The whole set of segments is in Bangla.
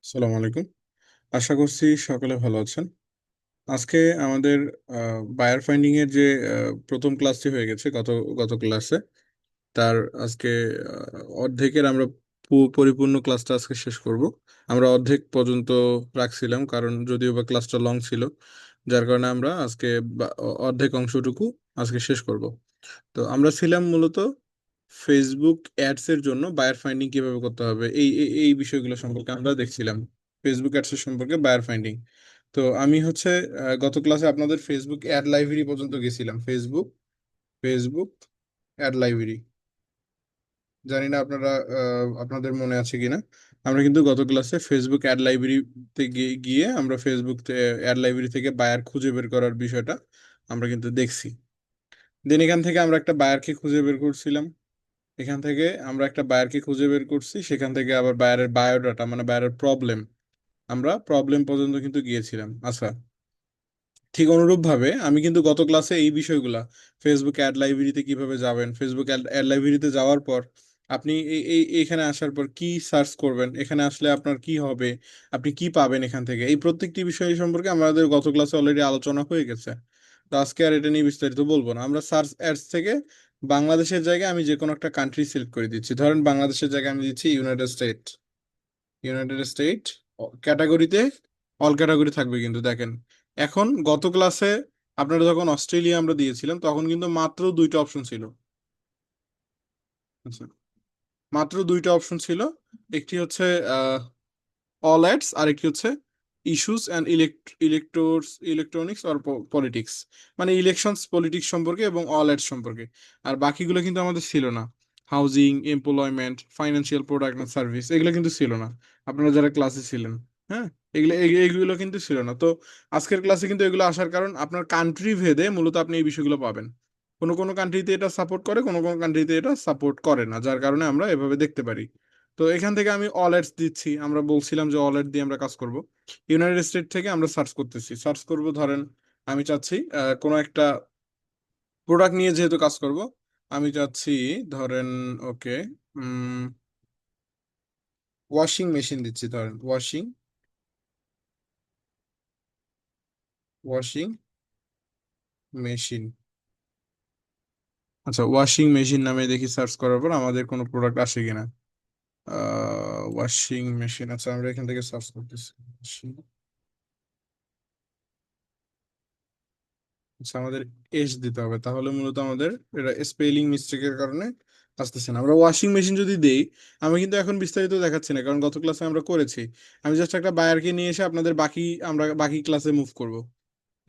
আসসালামু আলাইকুম। আশা করছি সকলে ভালো আছেন। আজকে আমাদের বায়ার ফাইন্ডিং এর যে প্রথম ক্লাসটি হয়ে গেছে গত গত ক্লাসে, তার আজকে অর্ধেকের আমরা পরিপূর্ণ ক্লাসটা আজকে শেষ করব। আমরা অর্ধেক পর্যন্ত রাখছিলাম, কারণ যদিও বা ক্লাসটা লং ছিল, যার কারণে আমরা আজকে অর্ধেক অংশটুকু আজকে শেষ করব। তো আমরা ছিলাম মূলত ফেসবুক অ্যাডস এর জন্য বায়ার ফাইন্ডিং কিভাবে করতে হবে, এই বিষয়গুলো সম্পর্কে আমরা দেখছিলাম। ফেসবুক অ্যাডস এর সম্পর্কে বায়ার ফাইন্ডিং। তো আমি হচ্ছে গত ক্লাসে আপনাদের ফেসবুক অ্যাড লাইব্রেরি পর্যন্ত গেছিলাম। ফেসবুক ফেসবুক অ্যাড লাইব্রেরি, জানি না আপনারা আপনাদের মনে আছে কিনা। আমরা কিন্তু গত ক্লাসে ফেসবুক অ্যাড লাইব্রেরিতে গিয়ে আমরা ফেসবুক অ্যাড লাইব্রেরি থেকে বায়ার খুঁজে বের করার বিষয়টা আমরা কিন্তু দেখছি। দেন এখান থেকে আমরা একটা বায়ারকে খুঁজে বের করছিলাম। এখান থেকে আমরা একটা বায়ারকে খুঁজে বের করছি, সেখান থেকে আবার বায়ারের বায়োডাটা মানে বায়ারের প্রবলেম, আমরা প্রবলেম পর্যন্ত কিন্তু গিয়েছিলাম। আচ্ছা, ঠিক অনুরূপভাবে আমি কিন্তু গত ক্লাসে এই বিষয়গুলা, ফেসবুক অ্যাড লাইব্রেরিতে কিভাবে যাবেন, ফেসবুক অ্যাড লাইব্রেরিতে যাওয়ার পর আপনি এইখানে আসার পর কি সার্চ করবেন, এখানে আসলে আপনার কি হবে, আপনি কি পাবেন এখান থেকে, এই প্রত্যেকটি বিষয় সম্পর্কে আমাদের গত ক্লাসে অলরেডি আলোচনা হয়ে গেছে। তো আজকে আর এটা নিয়ে বিস্তারিত বলবো না। আমরা সার্চ অ্যাডস থেকে বাংলাদেশের জায়গায় আমি যে কোনো একটা কান্ট্রি সিলেক্ট করে দিচ্ছি। ধরেন বাংলাদেশের জায়গায় আমি দিচ্ছি ইউনাইটেড স্টেট। ইউনাইটেড স্টেট ক্যাটাগরিতে অল ক্যাটাগরি থাকবে কিন্তু দেখেন। এখন গত ক্লাসে আপনারা যখন অস্ট্রেলিয়া আমরা দিয়েছিলাম, তখন কিন্তু মাত্র দুইটা অপশন ছিল। আচ্ছা, মাত্র দুইটা অপশন ছিল। একটি হচ্ছে অল অ্যাডস, আর একটি হচ্ছে issues and electronics or politics, মানে ইলেকশনস পলিটিক্স সম্পর্কে এবং অল অ্যাডস সম্পর্কে। আর বাকিগুলো কিন্তু আমাদের ছিল না। Housing, employment, financial product and service, এগুলো কিন্তু ছিল না। আপনারা যারা ক্লাসে ছিলেন, হ্যাঁ, এগুলো কিন্তু ছিল না। তো আজকের ক্লাসে কিন্তু এগুলো আসার কারণ, আপনার কান্ট্রি ভেদে মূলত আপনি এই বিষয়গুলো পাবেন। কোনো কোনো কান্ট্রিতে এটা সাপোর্ট করে, কোনো কোনো কান্ট্রিতে এটা সাপোর্ট করে না, যার কারণে আমরা এভাবে দেখতে পারি। তো এখান থেকে আমি অল এডস দিচ্ছি। আমরা বলছিলাম যে অল এড দিয়ে আমরা কাজ করব। ইউনাইটেড স্টেট থেকে আমরা সার্চ করতেছি, সার্চ করব। ধরেন আমি চাচ্ছি কোনো একটা প্রোডাক্ট নিয়ে যেহেতু কাজ করব, আমি চাচ্ছি, ধরেন, ওকে, ওয়াশিং মেশিন দিচ্ছি। ধরেন ওয়াশিং মেশিন। আচ্ছা, ওয়াশিং মেশিন নামে দেখি সার্চ করার পর আমাদের কোনো প্রোডাক্ট আসে কিনা। ওয়াশিং মেশিন, আচ্ছা আমরা এখান থেকে সার্চ করতেছি। আচ্ছা, আমাদের এস দিতে হবে, তাহলে মূলত আমাদের এটা স্পেলিং মিস্টেকের কারণে আসতেছে না। আমরা ওয়াশিং মেশিন যদি দেই, আমি কিন্তু এখন বিস্তারিত দেখাচ্ছি না, কারণ গত ক্লাসে আমরা করেছি। আমি জাস্ট একটা বায়ারকে নিয়ে এসে আপনাদের আমরা বাকি ক্লাসে মুভ করব।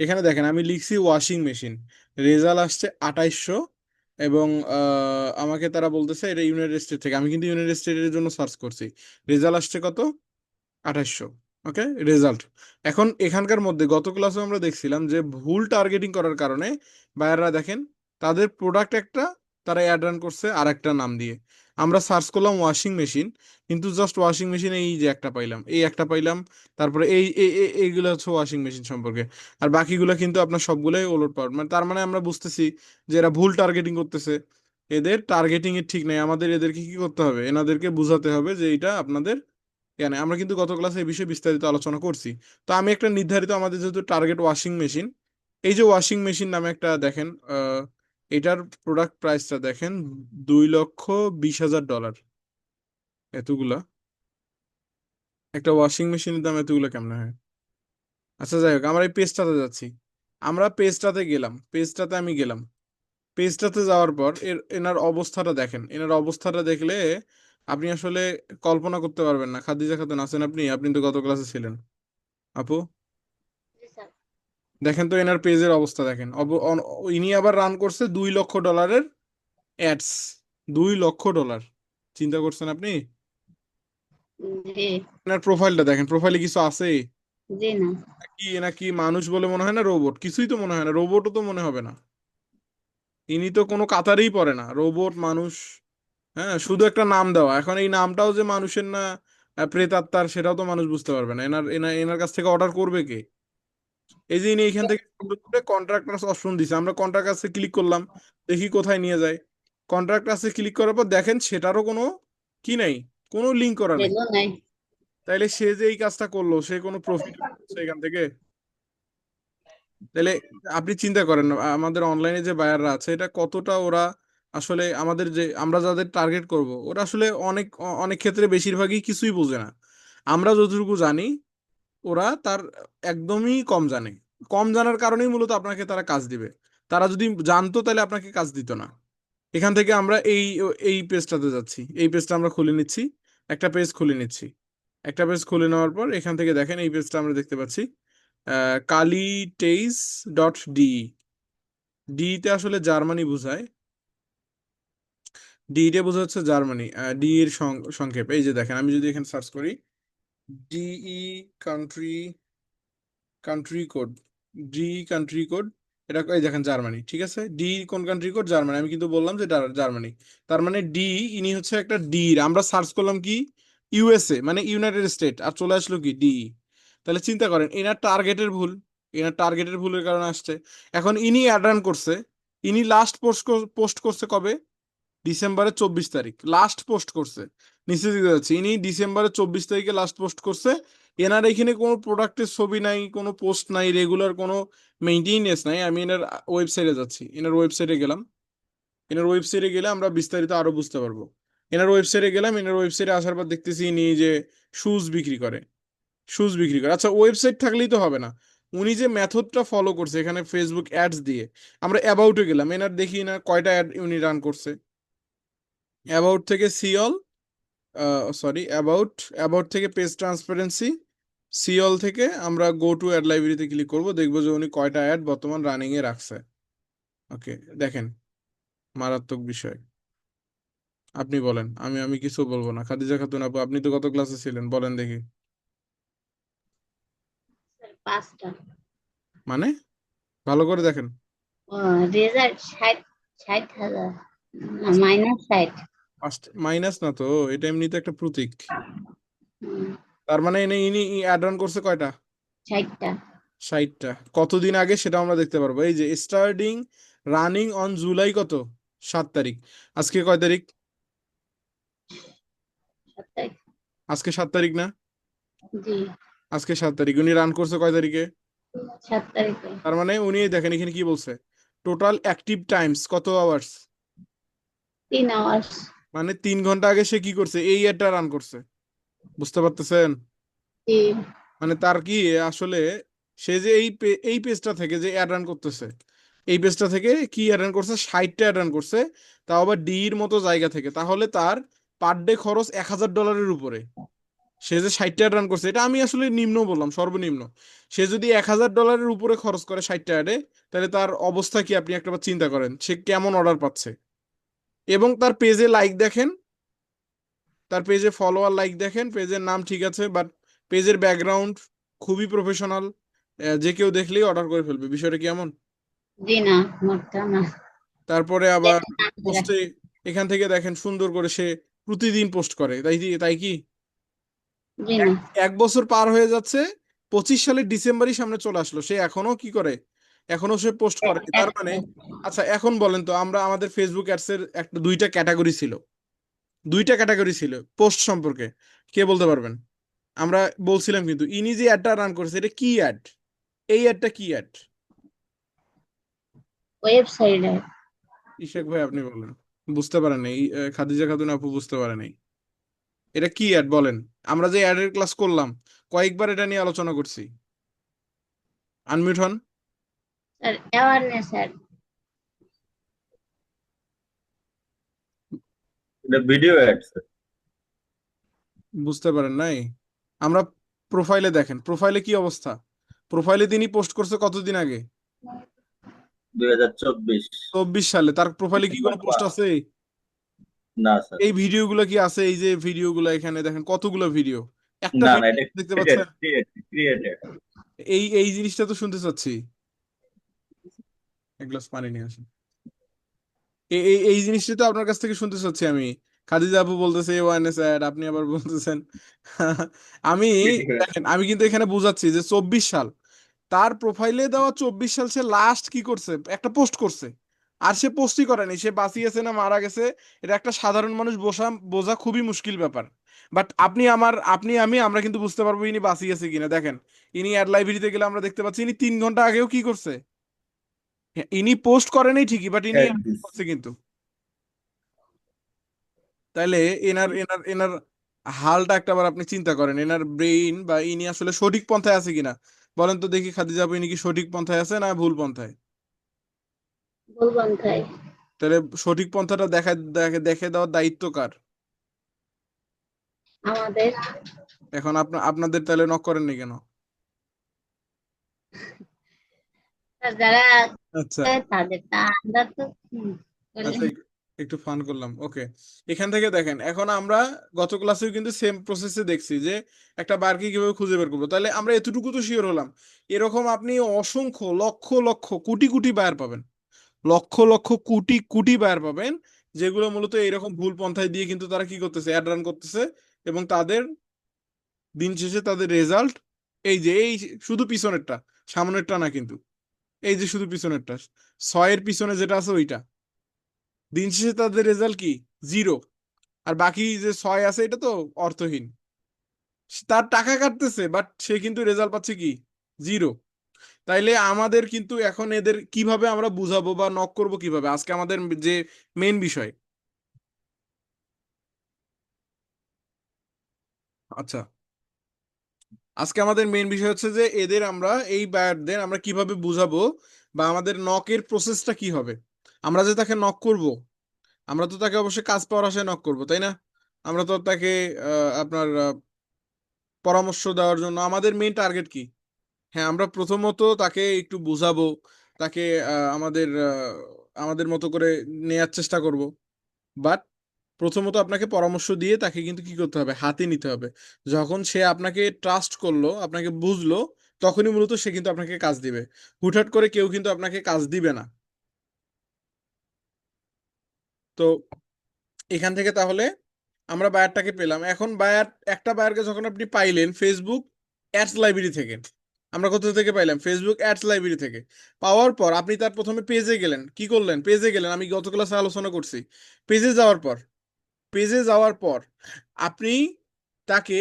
এখানে দেখেন আমি লিখছি ওয়াশিং মেশিন, রেজাল্ট আসছে 2800। এবং আমাকে তারা বলতেছে এটা ইউনাইটেড স্টেট থেকে। আমি কিন্তু ইউনাইটেড স্টেটের জন্য সার্চ করছি। রেজাল্ট আসছে কত? 2800। ওকে, রেজাল্ট। এখন এখানকার মধ্যে গত ক্লাসে আমরা দেখছিলাম যে ভুল টার্গেটিং করার কারণে বায়াররা দেখেন তাদের প্রোডাক্ট একটা, তারা অ্যাড রান করছে আর একটা নাম দিয়ে। আমরা সার্চ করলাম ওয়াশিং মেশিন, কিন্তু জাস্ট ওয়াশিং মেশিন এই যে একটা পাইলাম, এই একটা পাইলাম। তারপরে এইগুলো হচ্ছে ওয়াশিং মেশিন সম্পর্কে। আর বাকিগুলো কিন্তু আপনার সবগুলোই ওলট পালট, মানে তার মানে আমরা বুঝতেছি যে এরা ভুল টার্গেটিং করতেছে। এদের টার্গেটিং এর ঠিক নেই। আমাদের এদেরকে কি করতে হবে, এনাদেরকে বুঝাতে হবে যে এটা আপনাদের কেন। আমরা কিন্তু গত ক্লাসে এই বিষয়ে বিস্তারিত আলোচনা করছি। তো আমি একটা নির্ধারিত, আমাদের যেহেতু টার্গেট ওয়াশিং মেশিন, এই যে ওয়াশিং মেশিন নামে একটা দেখেন, এটার প্রোডাক্ট প্রাইসটা দেখেন, 2,20,000 ডলার। এতগুলা, একটা ওয়াশিং মেশিনের দাম এতগুলো কেমন হয়? আচ্ছা যাই হোক, আমরা এই পেজটাতে যাচ্ছি। আমরা পেজটাতে গেলাম, পেজটাতে আমি গেলাম। পেজটাতে যাওয়ার পর এনার অবস্থাটা দেখেন। এনার অবস্থাটা দেখলে আপনি আসলে কল্পনা করতে পারবেন না। খাদিজা খাতুন আছেন আপনি? আপনি তো গত ক্লাসে ছিলেন, আপু। দেখেন তো এনার পেজের অবস্থা দেখেন। ইনি আবার রান করছে $2 লক্ষ অ্যাডস। $2 লক্ষ। চিন্তা করছেন আপনি? জি। এনার প্রোফাইলটা দেখেন, প্রোফাইলে কিছু আছে? জি না। কি এনা কি মানুষ বলে মনে হয় না রোবট? কিছুই তো মনে হয় না, রোবটও তো মনে হবে না। ইনি তো কোনো কাতারেই পড়ে না, রোবট মানুষ। হ্যাঁ, শুধু একটা নাম দেওয়া। এখন এই নামটাও যে মানুষের না প্রেতাত্মার, সেটাও তো মানুষ বুঝতে পারবে না। এনার কাছ থেকে অর্ডার করবে কে? এই যে ইনি এখান থেকে কন্ট্রাক্ট অপশন দিছে, আমরা কন্ট্রাক্ট আছে ক্লিক করলাম, দেখি কোথায় নিয়ে যায়। কন্ট্রাক্ট আছে ক্লিক করার পর দেখেন সেটারও কোনো কি নাই, কোনো লিঙ্ক করা নাই। ভ্যালু নাই। তাইলে সে যে এই কাজটা করলো সে কোনো প্রফিট এখান থেকে? তাহলে আপনি চিন্তা করেন আমাদের অনলাইনে যে বায়াররা আছে এটা কতটা ওরা আসলে আমাদের যে আমরা যাদের টার্গেট করব ওরা আসলে অনেক ক্ষেত্রে বেশিরভাগই কিছুই বোঝে না। আমরা যতটুকু জানি ওরা তার একদমই কম জানে। কম জানার কারণেই মূলত আপনাকে তারা কাজ দিবে। তারা যদি জানতো তাহলে আপনাকে কাজ দিত না। এখান থেকে আমরা এই এই পেজটাতে যাচ্ছি, এই পেজটা আমরা খুলে নিচ্ছি। একটা পেজ খুলে নিচ্ছি। একটা পেজ খুলে নেওয়ার পর এখান থেকে দেখেন এই পেজটা আমরা দেখতে পাচ্ছি কালি টেইস ডট ডি তে আসলে জার্মানি বোঝায়। ডি তে বোঝা হচ্ছে জার্মানি। ডি এর সংক্ষেপ এই যে দেখেন, আমি যদি এখানে সার্চ করি the country country code, the country code, এটা এই দেখেন জার্মানি, ঠিক আছে। ডি কোন কান্ট্রি কোড? জার্মানি। আমি কিন্তু বললাম যে জার্মানি। তার মানে ডি, ইনি হচ্ছে একটা ডি। আমরা সার্চ করলাম কি ইউএসএ মানে ইউনাইটেড স্টেট, আর চলে আসলো কি ডি। তাহলে চিন্তা করেন এনার টার্গেটের ভুল, এনার টার্গেটের ভুলের কারণে আসছে। এখন ইনি অ্যাড রান করছে, ইনি লাস্ট পোস্ট করছে কবে? ডিসেম্বরের 24 তারিখ লাস্ট পোস্ট করছে। নিচে দিতে যাচ্ছি, ইনি ডিসেম্বরের 24 তারিখে লাস্ট পোস্ট করছে। এনার এখানে কোনো প্রোডাক্টের ছবি নাই, কোনো পোস্ট নাই, রেগুলার কোনো মেইনটেনেন্স নাই। আমি এনার ওয়েবসাইটে যাচ্ছি, এনার ওয়েবসাইটে গেলাম। এনার ওয়েবসাইটে গেলে আমরা বিস্তারিত আরো বুঝতে পারবো। এনার ওয়েবসাইটে গেলাম, এনার ওয়েবসাইটে আসার পর দেখতেছি ইনি যে শুজ বিক্রি করে, শুজ বিক্রি করে। আচ্ছা ওয়েবসাইট থাকলেই তো হবে না, উনি যে মেথডটা ফলো করছে এখানে ফেসবুক অ্যাডস দিয়ে। আমরা অ্যাবাউটে গেলাম, এনার দেখি না কয়টা অ্যাড উনি রান করছে। অ্যাবাউট থেকে সিওল, সরি অ্যাবাউট, অ্যাবাউট থেকে পেজ ট্রান্সপারেন্সি, সিওল থেকে আমরা গো টু অ্যাড লাইব্রেরিতে ক্লিক করব, দেখবো যে উনি কয়টা অ্যাড বর্তমান রানিং এ রাখছে। ওকে, দেখেন মারাত্মক বিষয়। আপনি বলেন, আমি কিছু বলবো না। খাদিজা খাতুন আপু, আপনি তো কত ক্লাসে ছিলেন বলেন দেখি। স্যার 5টা। মানে ভালো করে দেখেন। ও, রেজাল্ট 60,000 না -60। মাইনাস না তো, এটা এমনিতে একটা প্রতীক। তার মানে ইনি অ্যাড রান করছে কয়টা? 60টা। 60টা। কতদিন আগে সেটা আমরা দেখতে পারবো। এই যে স্টার্টিং রানিং অন জুলাই কত, 7 তারিখ। আজকে কয় তারিখ? 7 তারিখ। আজকে 7 তারিখ না? জি। আজকে 7 তারিখ, উনি রান করছে কয় তারিখে? 7 তারিখে। তার মানে উনি দেখেন এখানে কি বলছে, টোটাল অ্যাক্টিভ টাইমস কত আওয়ার্স, 3 আওয়ার্স। মানে 3 ঘন্টা আগে সে কি করছে, এই অ্যাডটা রান করছে। বুঝতে পারতেছেন? জি। মানে তার কি আসলে সে যে এই পেজটা থেকে যে অ্যাড রান করতেছে, এই পেজটা থেকে কি অ্যাড রান করছে, 60টা অ্যাড রান করছে, তাও আবার ডি এর মতো জায়গা থেকে। তাহলে তার পার ডে খরচ $1,000 উপরে। সে যে 60টা রান করছে, এটা আমি আসলে নিম্ন বললাম, সর্বনিম্ন। সে যদি $1,000 উপরে খরচ করে 60টা অ্যাডে, তাহলে তার অবস্থা কি আপনি একটাবার চিন্তা করেন, সে কেমন অর্ডার পাচ্ছে। এবং তার পেজে লাইক দেখেন, তার পেজে ফলোয়ার লাইক দেখেন, পেজের নাম ঠিক আছে, বাট পেজের ব্যাকগ্রাউন্ড খুবই প্রফেশনাল। যে কেউ দেখলেই অর্ডার করে ফেলবে, বিষয়টা কি এমন? জি না, মোটেও না। তারপরে আবার দেখে নাম ধরে। পোস্টে এখান থেকে দেখেন সুন্দর করে সে প্রতিদিন পোস্ট করে, তাই কি? জি এক না। এক বছর পার হয়ে যাচ্ছে, 25 সালের ডিসেম্বরই সামনে চলে আসলো, সে এখনো কি করে, এখনো সে পোস্ট করে। তার মানে আচ্ছা এখন বলেন তো, আমরা আমাদের ফেসবুক অ্যাডস এর একটা দুইটা ক্যাটাগরি ছিল, দুইটা ক্যাটাগরি ছিল পোস্ট সম্পর্কে, কে বলতে পারবেন? আমরা বলছিলাম কিন্তু ইনি যে অ্যাডটা রান করেছে এটা কি অ্যাড, এই অ্যাডটা কি অ্যাড? ওয়েবসাইটে। ইশাক ভাই আপনি বলেন, বুঝতে পারেন নাই? খাদিজা খাতুন আপু বুঝতে পারে নাই, এটা কি অ্যাড বলেন? আমরা যে অ্যাডের ক্লাস করলাম কয়েকবার এটা নিয়ে আলোচনা করছি। আনমিউট হন। Sir awareness sir. এটা ভিডিও অ্যাড স্যার। বুঝতে পারেন নাই? আমরা প্রোফাইলে দেখেন, প্রোফাইলে কি অবস্থা। প্রোফাইলে তিনি পোস্ট করছে কতদিন আগে? 2024। 24 সালে। তার প্রোফাইলে কি ডিসেম্বর কোনো পোস্ট 5। আছে? না স্যার। এই ভিডিওগুলো কি আছে? এই যে ভিডিওগুলো এখানে দেখেন কতগুলো ভিডিও, একটা না না, ভিডিও এটা দেখতে ক্রিয়েটেড পাচ্ছেন? ক্রিয়েটেড। এই জিনিসটা তো শুনতে চাচ্ছি। এক গ্লাস পানি নিয়ে আসেন। এই জিনিসটা তো আপনার কাছ থেকে শুনতে চাচ্ছি আমি। খাদিজা আপু বলতেছে ওয়াইনেস অ্যাড, আপনি আবার বলতেছেন আমি দেখেন আমি কিন্তু এখানে বুঝাচ্ছি যে 24 সাল, তার প্রোফাইলে দেওয়া 24 সাল সে লাস্ট কি করছে, একটা পোস্ট করছে। আর সে পোস্টই করেনি, সে বাঁচিয়েছে না মারা গেছে এটা একটা সাধারণ মানুষ বোঝা বোঝা খুবই মুশকিল ব্যাপার। বাট আমরা কিন্তু বুঝতে পারবো ইনি বাঁচিয়ে আছে কিনা। দেখেন, ইনি অ্যাড লাইব্রেরিতে গেলে আমরা দেখতে পাচ্ছি ইনি 3 ঘন্টা আগেও কি করছে। হ্যাঁ, ইনি পোস্ট করেনই ঠিকই, বাট ইনি At this. করছে কিন্তু। তাইলে এনার এনার এনার হালটা একটাবার আপনি চিন্তা করেন, এনার ব্রেইন বা ইনি আসলে সঠিক পন্থায় আছে কিনা। বলেন তো দেখি খাদিজা আপু, ইনি কি সঠিক পন্থায় আছে না ভুল পন্থায়? ভুল পন্থায়। তাহলে সঠিক পন্থাটা দেখা দেখে দেখে দেওয়ার দায়িত্ব কার? আমাদের। এখন আপনাদের তাহলে নক করেননি কেন? আর যারা আচ্ছা তাদের তা আমরা তো আচ্ছা, একটু ফান করলাম, ওকে। এখান থেকে দেখেন, এখন আমরা গত ক্লাসেও কিন্তু সেম প্রসেসে দেখছি যে একটা বারকে কিভাবে খুঁজে বের করবো। তাহলে আমরা এতটুকু তো শিওর হলাম, এরকম আপনি অসংখ্য লক্ষ লক্ষ কোটি কোটি বায়ার পাবেন, লক্ষ লক্ষ কোটি কোটি বায়ার পাবেন, যেগুলো মূলত এরকম ভুল পন্থায় দিয়ে কিন্তু তারা কি করতেছে, অ্যাড রান করতেছে, এবং তাদের দিন শেষে তাদের রেজাল্ট এই যে এই শুধু পিছনেরটা, সামনেরটা না কিন্তু, এই যে শুধু পিছনেরটা, 6-এর পিছনে যেটা আছে ওইটা, দিন শেষে তাদের রেজাল্ট কি? 0। আর বাকি যে 6 আছে এটা তো অর্থহীন, তার টাকা কাটতেছে বাট সে কিন্তু রেজাল্ট পাচ্ছে কি? 0। তাইলে আমাদের কিন্তু এখন এদের কিভাবে আমরা বুঝাবো বা নক করব কিভাবে, আজকে আমাদের যে মেইন বিষয়। আচ্ছা, আজকে আমাদের মেইন বিষয় হচ্ছে যে এদের আমরা এই বায়ারদের আমরা কিভাবে বুঝাবো, বা আমাদের নকের প্রসেসটা কি হবে। আমরা যে তাকে নক করব, আমরা তো তাকে অবশ্যই কাজ পাওয়ার আশায় নক করব, তাই না? আমরা তো তাকে আপনার পরামর্শ দেওয়ার জন্য আমাদের মেইন টার্গেট কি? হ্যাঁ, আমরা প্রথমত তাকে একটু বুঝাবো, তাকে আমাদের মতো করে নেয়ার চেষ্টা করব। বাট প্রথমত আপনাকে পরামর্শ দিয়ে তাকে কিন্তু কি করতে হবে, হাতে নিতে হবে। যখন সে আপনাকে ট্রাস্ট করলো, আপনাকে বুঝলো, তখনই মূলত সে কিন্তু আপনাকে কাজ দিবে। হুটহাট করে কেউ কিন্তু আপনাকে কাজ দিবে না। তো এখান থেকে তাহলে আমরা বায়ারটাকে পেলাম। এখন বায়ার, একটা বায়ারকে যখন আপনি পাইলেন ফেসবুক অ্যাডস লাইব্রেরি থেকে, আমরা কোথা থেকে পাইলাম? ফেসবুক অ্যাডস লাইব্রেরি থেকে। পাওয়ার পর আপনি তার প্রথমে পেজে গেলেন, কি করলেন? পেজে গেলেন, আমি গত ক্লাসে আলোচনা করছি। পেজে যাওয়ার পর, পেজে যাওয়ার পর আপনি তাকে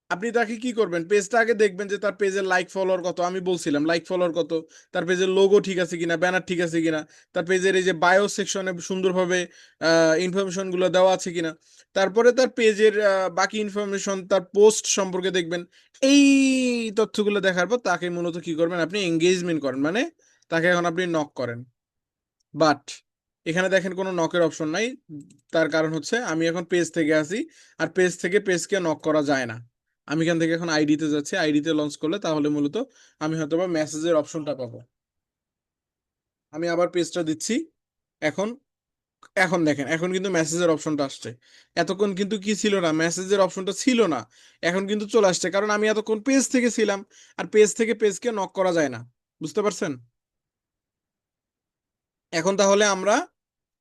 আপনি তাকে কি করবেন? পেজটা আগে দেখবেন যে তার পেজের লাইক ফলোয়ার কত, আমি বলছিলাম লাইক ফলোয়ার কত, তার পেজের লোগো ঠিক আছে কিনা, ব্যানার ঠিক আছে কিনা, তার পেজের এই যে বায়ো সেকশনে সুন্দরভাবে ইনফরমেশন গুলো দেওয়া আছে কিনা। তারপরে তার পেজের বাকি ইনফরমেশন, তার পোস্ট সম্পর্কে দেখবেন। এই তথ্যগুলো দেখার পর তাকে মূলত কি করবেন, আপনি এঙ্গেজমেন্ট করেন, মানে তাকে এখন আপনি নক করেন। বাট এখানে দেখেন কোনো নকের অপশন নাই। তার কারণ হচ্ছে আমি এখন পেজ থেকে আসি, আর পেজ থেকে পেজকে নক করা যায় না। আমি এখান থেকে এখন আইডিতে যাচ্ছি, আইডিতে লঞ্চ করলে তাহলে মূলত আমি হয়তো বা মেসেজের অপশনটা পাবো। আমি আবার পেজটা দিচ্ছি। এখন এখন দেখেন, এখন কিন্তু মেসেজের অপশনটা আসছে। এতক্ষণ কিন্তু কি ছিল না, মেসেজের অপশনটা ছিল না। এখন কিন্তু চলে আসছে, কারণ আমি এতক্ষণ পেজ থেকে ছিলাম, আর পেজ থেকে পেজকে নক করা যায় না। বুঝতে পারছেন? এখন তাহলে আমরা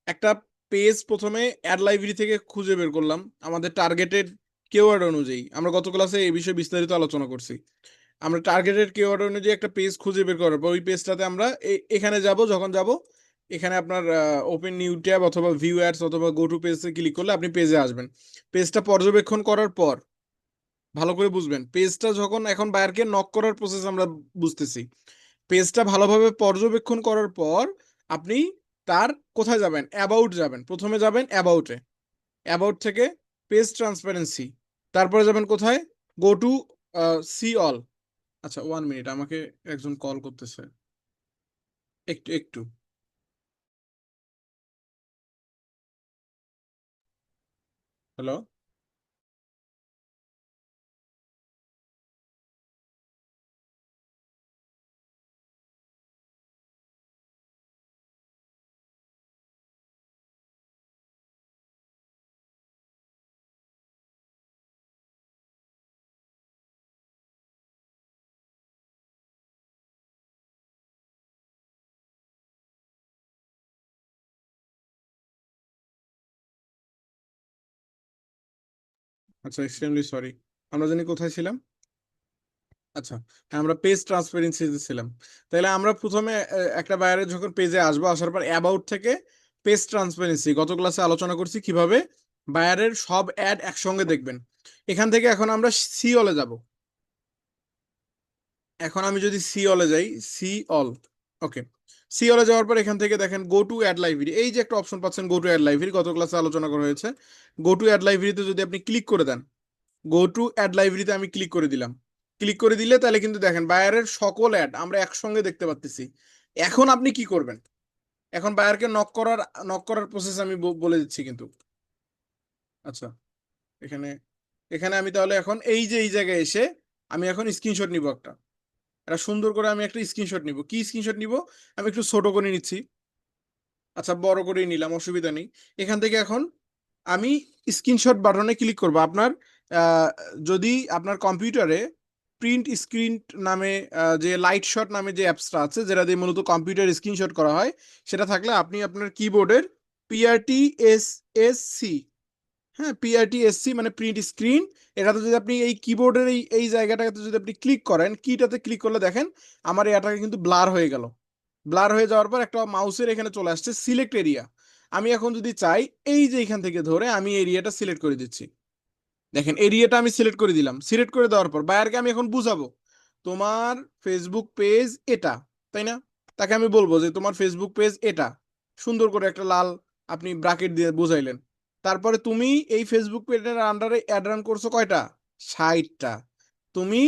একটা পেজ প্রথমে অ্যাড লাইব্রেরি থেকে খুঁজে বের করলাম আমাদের টার্গেটেড কিওয়ার্ড অনুযায়ী। আমরা গত ক্লাসে এই বিষয়ে বিস্তারিত আলোচনা করছি। আমরা টার্গেটেড কিওয়ার্ড অনুযায়ী একটা পেজ খুঁজে বের করার পর ওই পেজটাতে আমরা এখানে যাব, যখন যাব এখানে আপনার ওপেন নিউ ট্যাব অথবা ভিউ অ্যাডস অথবা গো টু পেজে ক্লিক করলে আপনি পেজে আসবেন। পেজটা পর্যবেক্ষণ করার পর ভালো করে বুঝবেন, পেজটা যখন এখন বায়ারকে নক করার প্রসেস আমরা বুঝতেছি, পেজটা ভালোভাবে পর্যবেক্ষণ করার পর আপনি তার কোথায় যাবেন? অ্যাবাউট যাবেন, প্রথমে যাবেন অ্যাবাউটে, অ্যাবাউট থেকে পেজ ট্রান্সপারেন্সি, তারপরে যাবেন কোথায়? Go to see all. আচ্ছা, 1 মিনিট, আমাকে একজন কল করতেছে, একটু একটু। হ্যালো। আচ্ছা, এক্সট্রিমলি সরি, আমরা জানি কোথায় ছিলাম। আচ্ছা, হ্যাঁ, আমরা পেজ ট্রান্সপারেন্সিতে ছিলাম। তাহলে আমরা প্রথমে একটা বায়ারের যখন পেজে আসবো, আসার পর অ্যাবাউট থেকে পেজ ট্রান্সপারেন্সি, গত ক্লাসে আলোচনা করছি কিভাবে বায়ারের সব অ্যাড একসঙ্গে দেখবেন। এখান থেকে এখন আমরা সি অলে যাব। এখন আমি যদি সি অলে যাই, সি অল, ওকে, সি অলে যাওয়ার পর এখান থেকে দেখেন গো টু অ্যাড লাইব্রেরি, এই যে একটা অপশন পাচ্ছেন গো টু অ্যাড লাইব্রেরি, গত ক্লাসে আলোচনা করা হয়েছে। গো টু অ্যাড লাইব্রেরিতে যদি আপনি ক্লিক করে দেন, গো টু অ্যাড লাইব্রেরিতে আমি ক্লিক করে দিলাম। ক্লিক করে দিলে তাহলে কিন্তু দেখেন বায়ারের সকল অ্যাড আমরা একসঙ্গে দেখতে পাচ্ছি। এখন আপনি কি করবেন? এখন বায়ারকে নক করার প্রসেস আমি বলে দিচ্ছি কিন্তু। আচ্ছা, এখানে এখানে আমি তাহলে এখন এই যে এই জায়গায় এসে আমি এখন স্ক্রিনশট নিব একটা। এটা সুন্দর করে আমি একটা স্ক্রিনশট নিব। কি স্ক্রিনশট নিব? আমি একটু ছোট করে নিচ্ছি। আচ্ছা, বড় করেই নিলাম, অসুবিধা নেই। এখান থেকে এখন আমি স্ক্রিনশট বাটনে ক্লিক করব। আপনার আহ, যদি আপনার কম্পিউটারে প্রিন্ট স্ক্রিন নামে যে লাইট শট নামে যে অ্যাপসটা আছে, যেটা দিয়ে মূলত কম্পিউটার স্ক্রিনশট করা হয়, সেটা থাকলে আপনি আপনার কিবোর্ডের পিআরটি এস এস সি, হ্যাঁ, পিআরটি এসসি মানে প্রিন্ট স্ক্রিন, এটাতে যদি আপনি এই কিবোর্ডের এই এই জায়গাটাতে যদি আপনি ক্লিক করেন, কিটাতে ক্লিক করলে দেখেন আমার এটাকে কিন্তু ব্লার হয়ে গেল। ব্লার হয়ে যাওয়ার পর একটা মাউসের এখানে চলে আসছে সিলেক্ট এরিয়া। আমি এখন যদি চাই, এই যে এখান থেকে ধরে আমি এরিয়াটা সিলেক্ট করে দিচ্ছি। দেখেন এরিয়াটা আমি সিলেক্ট করে দিলাম। সিলেক্ট করে দেওয়ার পর বায়ারকে আমি এখন বুঝাবো তোমার ফেসবুক পেজ এটা, তাই না? তাকে আমি বলবো যে তোমার ফেসবুক পেজ এটা, সুন্দর করে একটা লাল আপনি ব্রাকেট দিয়ে বুঝাইলেন। তারপরে তুমি এই ফেসবুক পেজের আন্ডারে অ্যাড রান করছো কয়টা? 60টা। তুমি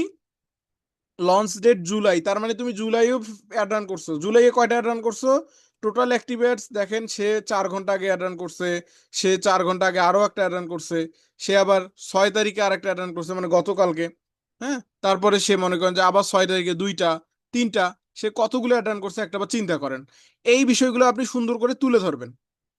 লঞ্চ ডেট জুলাই, তার মানে তুমি জুলাইও অ্যাড রান করছো। জুলাইয়ে কয়টা অ্যাড রান করছো? টোটাল অ্যাক্টিভেটস দেখেন, সে 4 ঘন্টা আগে অ্যাড রান করছে, সে 4 ঘন্টা আগে আরো একটা অ্যাড রান করছে, সে আবার 6 তারিখে আর একটা অ্যাড রান করছে, মানে গতকালকে। হ্যাঁ, তারপরে সে মনে করেন যে আবার 6 তারিখে 2টা, 3টা, সে কতগুলো অ্যাড রান করছে একটা বার চিন্তা করেন। এই বিষয়গুলো আপনি সুন্দর করে তুলে ধরবেন।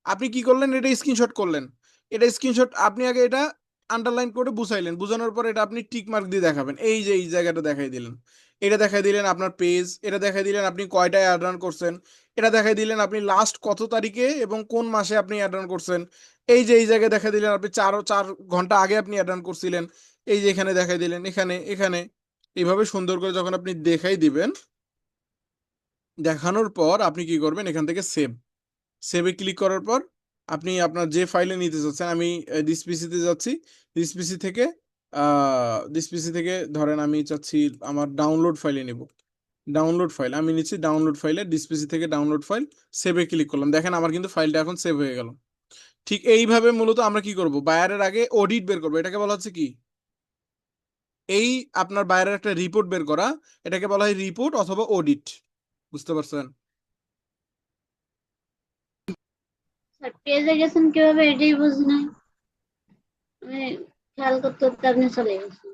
আপনি কি করলেন? এটা স্ক্রিনশট করলেন। এটা স্ক্রিনশট আপনি আগে এটা আন্ডারলাইন করে বুঝাইলেন। বুঝানোর পর এটা আপনি টিক মার্ক দিয়ে দেখাবেন, এই যে এই জায়গাটা দেখাই দিলেন। এটা দেখাই দিলেন আপনার পেজ, এটা দেখাই দিলেন আপনি কয়টায় অ্যাড রান করছেন, এটা দেখাই দিলেন আপনি লাস্ট কত তারিখে এবং কোন মাসে আপনি অ্যাড রান করছেন। এই যে এই জায়গায় দেখাই দিলেন আপনি 4 ঘন্টা আগে আপনি অ্যাড রান করছিলেন। এই যে এখানে দেখাই দিলেন, এখানে এখানে এইভাবে সুন্দর করে যখন আপনি দেখাই দিবেন, দেখানোর পর আপনি কি করবেন? এখান থেকে সেভে ক্লিক করার পর আপনি আপনার যে ফাইলে নিতে চাচ্ছেন, আমি দিস পিসিতে যাচ্ছি। দিস পিসি থেকে ধরেন আমি চাচ্ছি আমার ডাউনলোড ফাইলে নিব। ডাউনলোড ফাইল আমি নিচ্ছি, ডাউনলোড ফাইলে দিস পিসি থেকে ডাউনলোড ফাইল, সেভে ক্লিক করলাম। দেখেন আমার কিন্তু ফাইলটা এখন সেভ হয়ে গেল। ঠিক এইভাবে মূলত আমরা কি করব? বায়ারের আগে অডিট বের করবো। এটাকে বলা হচ্ছে কি? এই আপনার বায়ারের একটা রিপোর্ট বের করা, এটাকে বলা হয় রিপোর্ট অথবা অডিট। বুঝতে পারছেন? স্যার পেজে গেছেন কিভাবে এটাই বুঝি নাই। আমি খেয়াল করতে করতে আপনি চলে গেছেন।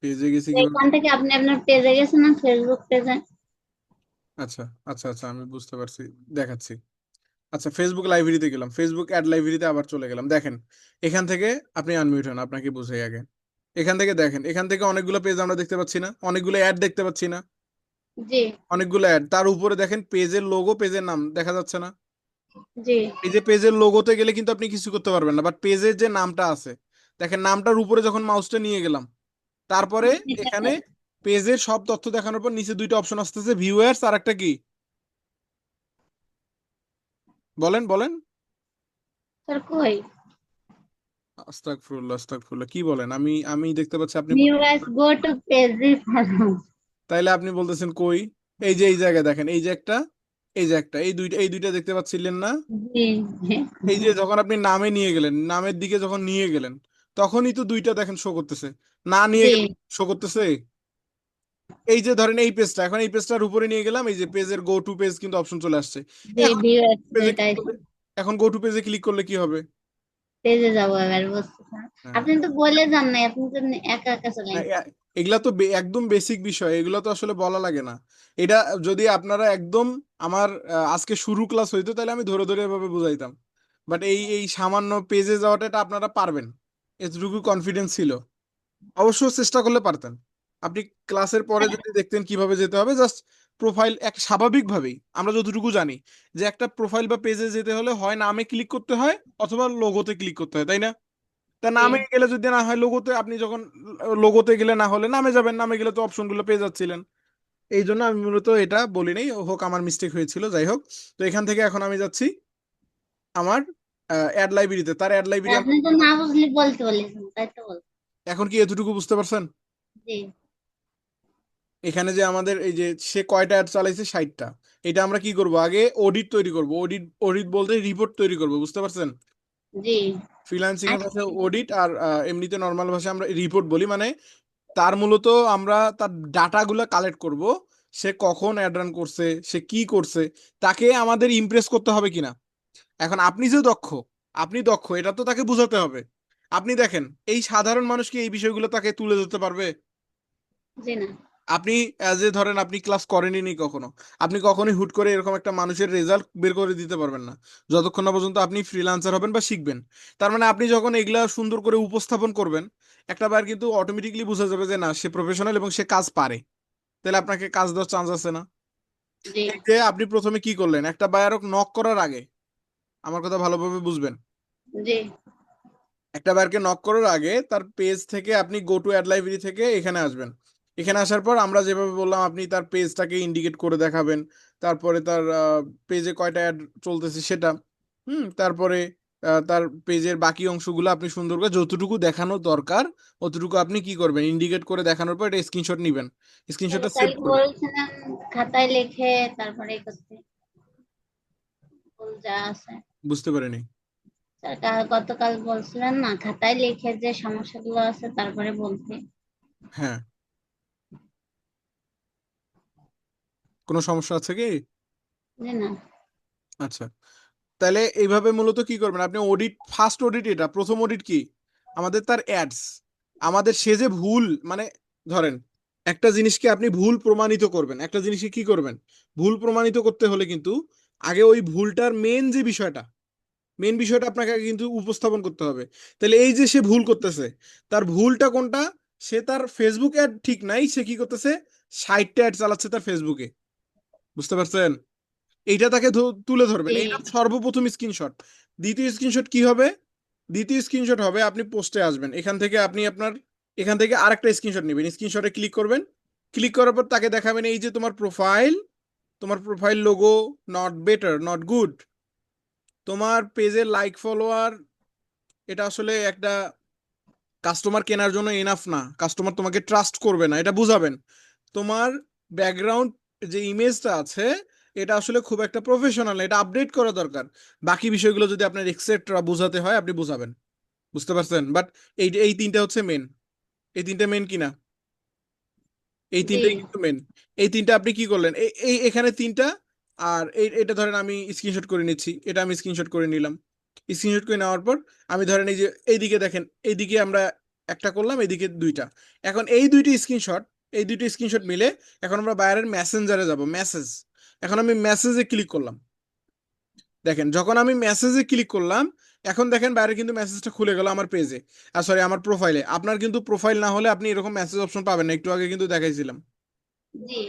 পেজে গেছি তো কিভাবে? এখান থেকে আপনি আপনার পেজে গেছেন না, ফেসবুক পেজে? আচ্ছা আচ্ছা আচ্ছা, আমি বুঝতে পারছি, দেখাচ্ছি। আচ্ছা, ফেসবুক লাইব্রেরিতে গেলাম, ফেসবুক অ্যাড লাইব্রেরিতে আবার চলে গেলাম। দেখেন এখান থেকে আপনি আনমিউট হন, আপনাকে বুঝাই আগে। এখান থেকে দেখেন, এখান থেকে অনেকগুলো পেজ আমরা দেখতে পাচ্ছি না? অনেকগুলো অ্যাড দেখতে পাচ্ছি না? জি অনেকগুলো অ্যাড, তার উপরে দেখেন পেজের লোগো, পেজের নাম দেখা যাচ্ছে না? জি এই যে পেজের লোগোতে গেলে কিন্তু আপনি কিছু করতে পারবেন না, বাট পেজের যে নামটা আছে, দেখেন নামটার উপরে যখন মাউসটা নিয়ে গেলাম, তারপরে এখানে পেজের সব তথ্য দেখানোর পর নিচে 2টা অপশন আসতেছে, ভিউয়ার্স আর একটা কি, বলেন বলেন। স্যার কই? আস্তাগফিরুল্লাহ আস্তাগফিরুল্লাহ, কি বলেন? আমি আমি দেখতে পাচ্ছি আপনি ভিউয়ার্স গো টু পেজেস। তাইলে আপনি বলতেছেন কই? এই যে এই জায়গায় দেখেন, এই যে একটা, এই যে একটা, এই দুইটা দেখতে পাচ্ছিলেন না? জি জি এই যে যখন আপনি নামে নিয়ে গেলেন, নামের দিকে যখন নিয়ে গেলেন, তখনই তো 2টা দেখেন শো করতেছে। না নিয়ে জি গেলে শো করতেছে। এই যে ধরেন এই পেজটা, এখন এই পেজটার উপরে নিয়ে গেলাম, এই যে পেজের গো টু পেজ কিন্তু অপশন চলে আসছে। জি এখন ভিউয়ার্স পেজে এটাই। ক্লিক করলে, এখন গো টু পেজে ক্লিক করলে কি হবে? পেজে যাবো এবার, বুঝতে স্যার। হ্যাঁ, আপনি তো বলে যান নাই, আপনি তো একা একা চলে হ্যাঁ, গেছেন। এগুলা তো একদম বেসিক বিষয়, এগুলো তো আসলে বলা লাগে না। এটা যদি আপনারা একদম আমার আজকে শুরু ক্লাস হইতো, তাহলে আমি ধরে ধরে এভাবে বুঝাইতাম। বাট এই এই সামান্য পেজে যাওয়াটা এটা আপনারা পারবেন, এতটুকু কনফিডেন্স ছিল। অবশ্য চেষ্টা করলে পারতেন। আপনি ক্লাসের পরে যদি দেখতেন কিভাবে যেতে হবে, জাস্ট প্রোফাইল এক স্বাভাবিকভাবেই আমরা যতটুকু জানি যে একটা প্রোফাইল বা পেজে যেতে হলে হয় নামে ক্লিক করতে হয় অথবা লোগোতে ক্লিক করতে হয়, তাই না? তা জি নামে গেলে যদি না হয় লোগোতে, আপনি যখন লোগোতে গেলে না হলে নামে যাবেন, নামে গেলে তো অপশনগুলো পেয়ে যাচ্ছিলেন। এই জন্য আমি মূলত এটা বলি নাই, হোক আমার মিস্টেক হয়েছিল, যাই হোক। তো এখান থেকে এখন আমি যাচ্ছি আমার অ্যাড লাইব্রেরিতে, তার অ্যাড লাইব্রেরি আপনি তো না বুঝলে বলতে বলেছেন, তাই তো বল। এখন কি এতটুকু বুঝতে পারছেন? জি এখানে যে আমাদের এই যে সে কয়টা অ্যাড চালাইছে, 60টা। এটা আমরা কি করব, আগে অডিট তৈরি করব। অডিট অডিট বলতে রিপোর্ট তৈরি করব, বুঝতে পারছেন? জি ফ্রিল্যান্সিং এর আচ্ছা। ভাষায় অডিট, আর এমনিতে নর্মাল ভাষায় আমরা রিপোর্ট বলি। মানে তার মূলত আমরা তার ডাটাগুলো কালেক্ট করব, সে কখন অ্যাড রান করছে, সে কি করছে, তাকে আমাদের ইমপ্রেস করতে হবে কিনা। এখন আপনি যে দক্ষ, আপনি দক্ষ এটা তো তাকে বোঝাতে হবে। আপনি দেখেন, এই সাধারণ মানুষ কি এই বিষয়গুলো তাকে তুলে ধরতে পারবে? জি না। আপনি অ্যাজ এ ধরেন আপনি ক্লাস করেননি কখনো, আপনি কখনোই হুট করে এরকম একটা মানুষের রেজাল্ট বের করে দিতে পারবেন না, যতক্ষণ না পর্যন্ত আপনি ফ্রিল্যান্সার হবেন বা শিখবেন। তার মানে আপনি যখন এগুলা সুন্দর করে উপস্থাপন করবেন, একটা বার কিন্তু অটোমেটিকলি বোঝা যাবে যে না, সে প্রফেশনাল এবং সে কাজ পারে। তাহলে আপনাকে কাজ দেওয়ার চান্স আছে না? জি এই যে আপনি প্রথমে কি করলেন, একটা বায়ারক নক করার আগে, আমার কথা ভালোভাবে বুঝবেন, জি একটা বায়ারকে নক করার আগে তার পেজ থেকে আপনি গো টু অ্যাড লাইব্রেরি থেকে এখানে আসবেন। এখানে আসার পর আমরা যেভাবে বললাম, আপনি তার পেজটাকে ইন্ডিকেট করে দেখাবেন। তারপরে তার পেজে কয়টা অ্যাড চলতেছে সেটা, তারপরে তার পেজের বাকি অংশগুলো আপনি সুন্দর করে যতটুকু দেখানো দরকার অতটুকু আপনি কি করবেন, ইন্ডিকেট করে দেখানোর পর এটা স্ক্রিনশট নিবেন, স্ক্রিনশটটা সেভ কালকে করবেন। বলছিলেন খাতায় লিখে তারপরে করতে, ভুল যা আছে। বুঝতে পারিনি। স্যার গতকাল বলছিলেন না খাতায় লিখে যে সমস্যাগুলো আছে তারপরে বলতে। হ্যাঁ, কোনো সমস্যা আছে কি? জি না। আচ্ছা, তাহলে এইভাবে মূলত কি করবেন আপনি, অডিট, ফার্স্ট অডিট, এটা প্রথম অডিট কি আমাদের, তার অ্যাডস। আমাদের সে যে ভুল, মানে ধরেন একটা জিনিসকে আপনি ভুল প্রমাণিত করবেন, একটা জিনিসকে কি করবেন, ভুল প্রমাণিত করতে হলে কিন্তু আগে ওই ভুলটার মেন বিষয়টা আপনাকে আগে কিন্তু উপস্থাপন করতে হবে। তাহলে এই যে সে ভুল করতেছে, তার ভুলটা কোনটা, সে তার ফেসবুক অ্যাড ঠিক নাই, সে কি করতেছে, 60টা অ্যাড চালাচ্ছে তার ফেসবুকে, বুঝতে পারছেন? এইটা তাকে তুলে ধরবেন, জি এইটা সর্বপ্রথম স্ক্রিনশট। দ্বিতীয় স্ক্রিনশট কি হবে, দ্বিতীয় স্ক্রিনশট হবে আপনি পোস্টে আসবেন, এখান থেকে আপনি আপনার এখান থেকে আরেকটা স্ক্রিনশট নেবেন, স্ক্রিনশটে ক্লিক করবেন, ক্লিক করার পর তাকে দেখাবেন এই যে তোমার profile logo not better, not good, তোমার পেজের লাইক ফলোয়ার, এটা আসলে একটা কাস্টমার কেনার জন্য এনাফ না, কাস্টমার তোমাকে ট্রাস্ট করবে না, এটা বুঝাবেন। তোমার ব্যাকগ্রাউন্ড যে ইমেজটা আছে এটা আসলে খুব একটা প্রফেশনাল, এটা আপডেট করা দরকার। বাকি বিষয়গুলো যদি আপনার এক্সেট্রা বোঝাতে হয় আপনি বুঝাবেন, বুঝতে পারছেন? বাট এই এই তিনটা হচ্ছে মেন, এই তিনটা মেন কিনা, এই জি তিনটাই কিন্তু মেন। এই তিনটা আপনি কি করলেন, এই এই এখানে তিনটা, আর এটা ধরেন আমি স্ক্রিনশট করে নিচ্ছি, এটা আমি স্ক্রিনশট করে নিলাম। স্ক্রিনশট করে নেওয়ার পর আমি ধরেন এই যে এইদিকে দেখেন, এইদিকে আমরা একটা করলাম, এইদিকে দুইটা। এখন এই দুইটি স্ক্রিনশট মিলে এখন আমরা বাইরের মেসেঞ্জারে যাব, মেসেজ। এখন আমি মেসেজে ক্লিক করলাম, দেখেন যখন আমি মেসেজে ক্লিক করলাম, এখন দেখেন বাইরে কিন্তু মেসেজটা খুলে গেল আমার পেজে, আর সরি আমার প্রোফাইলে। আপনার কিন্তু প্রোফাইল না হলে আপনি এরকম মেসেজ অপশন পাবেন না, একটু আগে কিন্তু দেখাইছিলাম। জি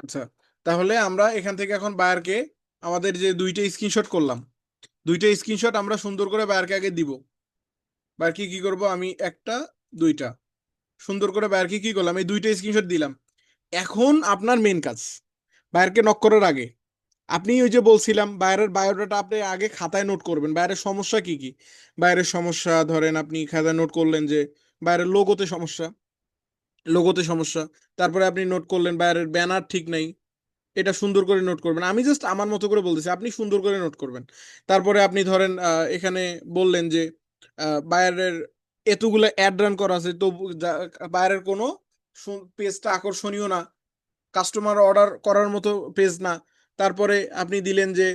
আচ্ছা, তাহলে আমরা এখান থেকে এখন বায়ারকে আমাদের যে দুইটা স্ক্রিনশট করলাম, দুইটা স্ক্রিনশট আমরা সুন্দর করে বায়ারকে আগে দিব। বায়ারকে কি করব, আমি একটা, দুইটা সুন্দর করে বায়ারকে কি করলাম, এই দুইটা স্ক্রিনশট দিলাম। এখন আপনার মেন কাজ, বায়ারকে নক করার আগে আপনি ওই যে বলছিলাম বায়ারের বায়োডাটা আপনি আগে খাতায় নোট করবেন, বায়ারের সমস্যা কি কি। বায়ারের সমস্যা ধরেন আপনি খাতায় নোট করলেন যে বায়ারের লোগোতে সমস্যা, তারপরে আপনি নোট করলেন বায়ারের ব্যানার ঠিক নাই, এটা সুন্দর করে নোট করবেন। আমি জাস্ট আমার মতো করে বলতেছি, আপনি সুন্দর করে নোট করবেন। তারপরে আপনি ধরেন এখানে বললেন যে বায়ারের এতগুলো অ্যাড রান করা আছে, তো বায়ারের কোনো পেজটা আকর্ষণীয় না, কাস্টমার অর্ডার করার মতো পেজ না। তারপরে আপনি দিলেন যে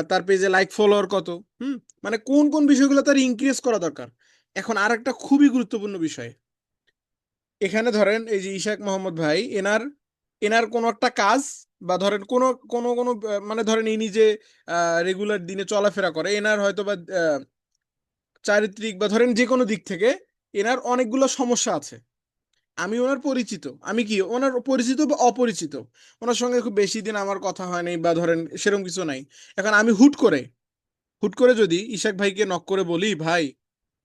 তার পেজে লাইক ফলোয়ার কত, হুম, মানে কোন কোন বিষয়গুলো তার ইনক্রিজ করা দরকার। এখন আর একটা খুবই গুরুত্বপূর্ণ বিষয়, এখানে ধরেন এই যে ইশাক মোহাম্মদ ভাই, এনার এনার কোনো একটা কাজ, বা ধরেন কোনো কোনো কোনো মানে ধরেন ইনি যে রেগুলার দিনে চলাফেরা করে, এনার হয়তো বা চারিত্রিক বা ধরেন যে কোনো দিক থেকে এনার অনেকগুলো সমস্যা আছে। আমি ওনার পরিচিত, আমি কি ওনার পরিচিত বা অপরিচিত, ওনার সঙ্গে খুব বেশি দিন আমার কথা হয় নাই বা ধরেন সেরকম কিছু নাই। এখন আমি হুট করে যদি ইশাক ভাইকে নক করে বলি, ভাই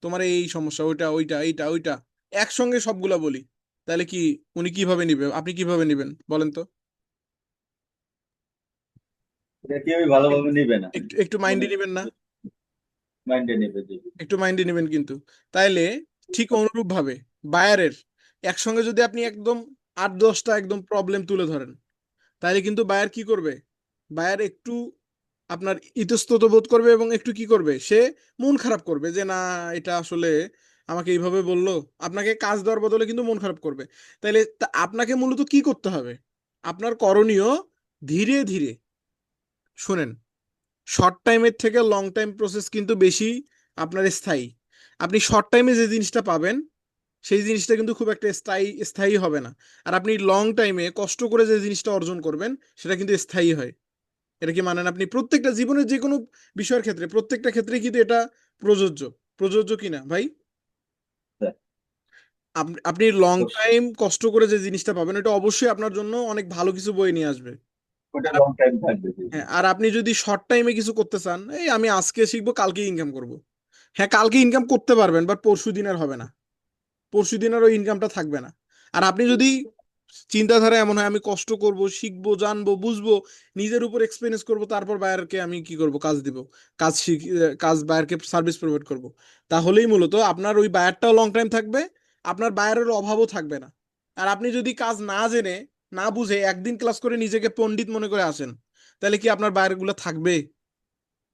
তোমার এই সমস্যা, ওইটা ওইটা এইটা ওইটা একসঙ্গে সবগুলা বলি, তাহলে কি উনি কিভাবে নিবে, আপনি কিভাবে নিবেন বলেন তো? এটা কি আমি ভালোভাবে নিবে না, একটু একটু মানে মাইন্ডে নিবেন না? মাইন্ডে নেবে জি। একটু মাইন্ডে নেবেন কিন্তু। তাইলে ঠিক অনুরূপ ভাবে বায়ারের একসঙ্গে যদি আপনি একদম 8-10টা একদম প্রবলেম তুলে ধরেন, তাহলে কিন্তু বায়ার কি করবে? বায়ার একটু আপনার ইতস্তত বোধ করবে এবং একটু কি করবে, সে মন খারাপ করবে যে না, এটা আসলে আমাকে এইভাবে বললো। আপনাকে কাজ দেওয়ার বদলে কিন্তু মন খারাপ করবে। তাইলে আপনাকে মূলত কি করতে হবে? আপনার করণীয় ধীরে ধীরে, শুনেন, শর্ট টাইমের থেকে লং টাইম প্রসেস কিন্তু বেশি আপনার স্থায়ী। আপনি শর্ট টাইমে যে জিনিসটা পাবেন সেই জিনিসটা কিন্তু খুব একটা স্থায়ী স্থায়ী হবে না। আর আপনি লং টাইমে কষ্ট করে যে জিনিসটা অর্জন করবেন সেটা কিন্তু স্থায়ী হয়। এটা কি মানেন? আপনি প্রত্যেকটা জীবনের যে কোনো বিষয়ের ক্ষেত্রে, প্রত্যেকটা ক্ষেত্রে কিন্তু এটা প্রযোজ্য। প্রযোজ্য কিনা ভাই? হ্যাঁ, আপনি লং অবশ্যই। টাইম কষ্ট করে যে জিনিসটা পাবেন এটা অবশ্যই আপনার জন্য অনেক ভালো কিছু বয়ে নিয়ে আসবে। ওটা আর লং টাইম থাকবে জি। হ্যাঁ, আর আপনি যদি শর্ট টাইমে কিছু করতে চান, এই আমি আজকে শিখবো কালকে ইনকাম করব, হ্যাঁ কালকে ইনকাম করতে পারবেন, বাট পরশু দিন আর হবে না। পরশু দিন আর ওই ইনকামটা থাকবে না। আর আপনি যদি চিন্তাধারা এমন হয় আমি কষ্ট করব, শিখবো, জানবো, বুঝবো, নিজের উপর এক্সপিরিয়েন্স করব, তারপর বায়ারকে আমি কি করব, কাজ দিব, কাজ বায়ারকে সার্ভিস প্রোভাইড করব, তাহলেই মূলত আপনার ওই বায়ারটাও লং টাইম থাকবে, আপনার বায়ারের অভাবও থাকবে না। আর আপনি যদি কাজ না জেনে, না বুঝে একদিন ক্লাস করে নিজেকে পণ্ডিত মনে করে আসেন, তাহলে কি আপনার বায়ারগুলো থাকবে?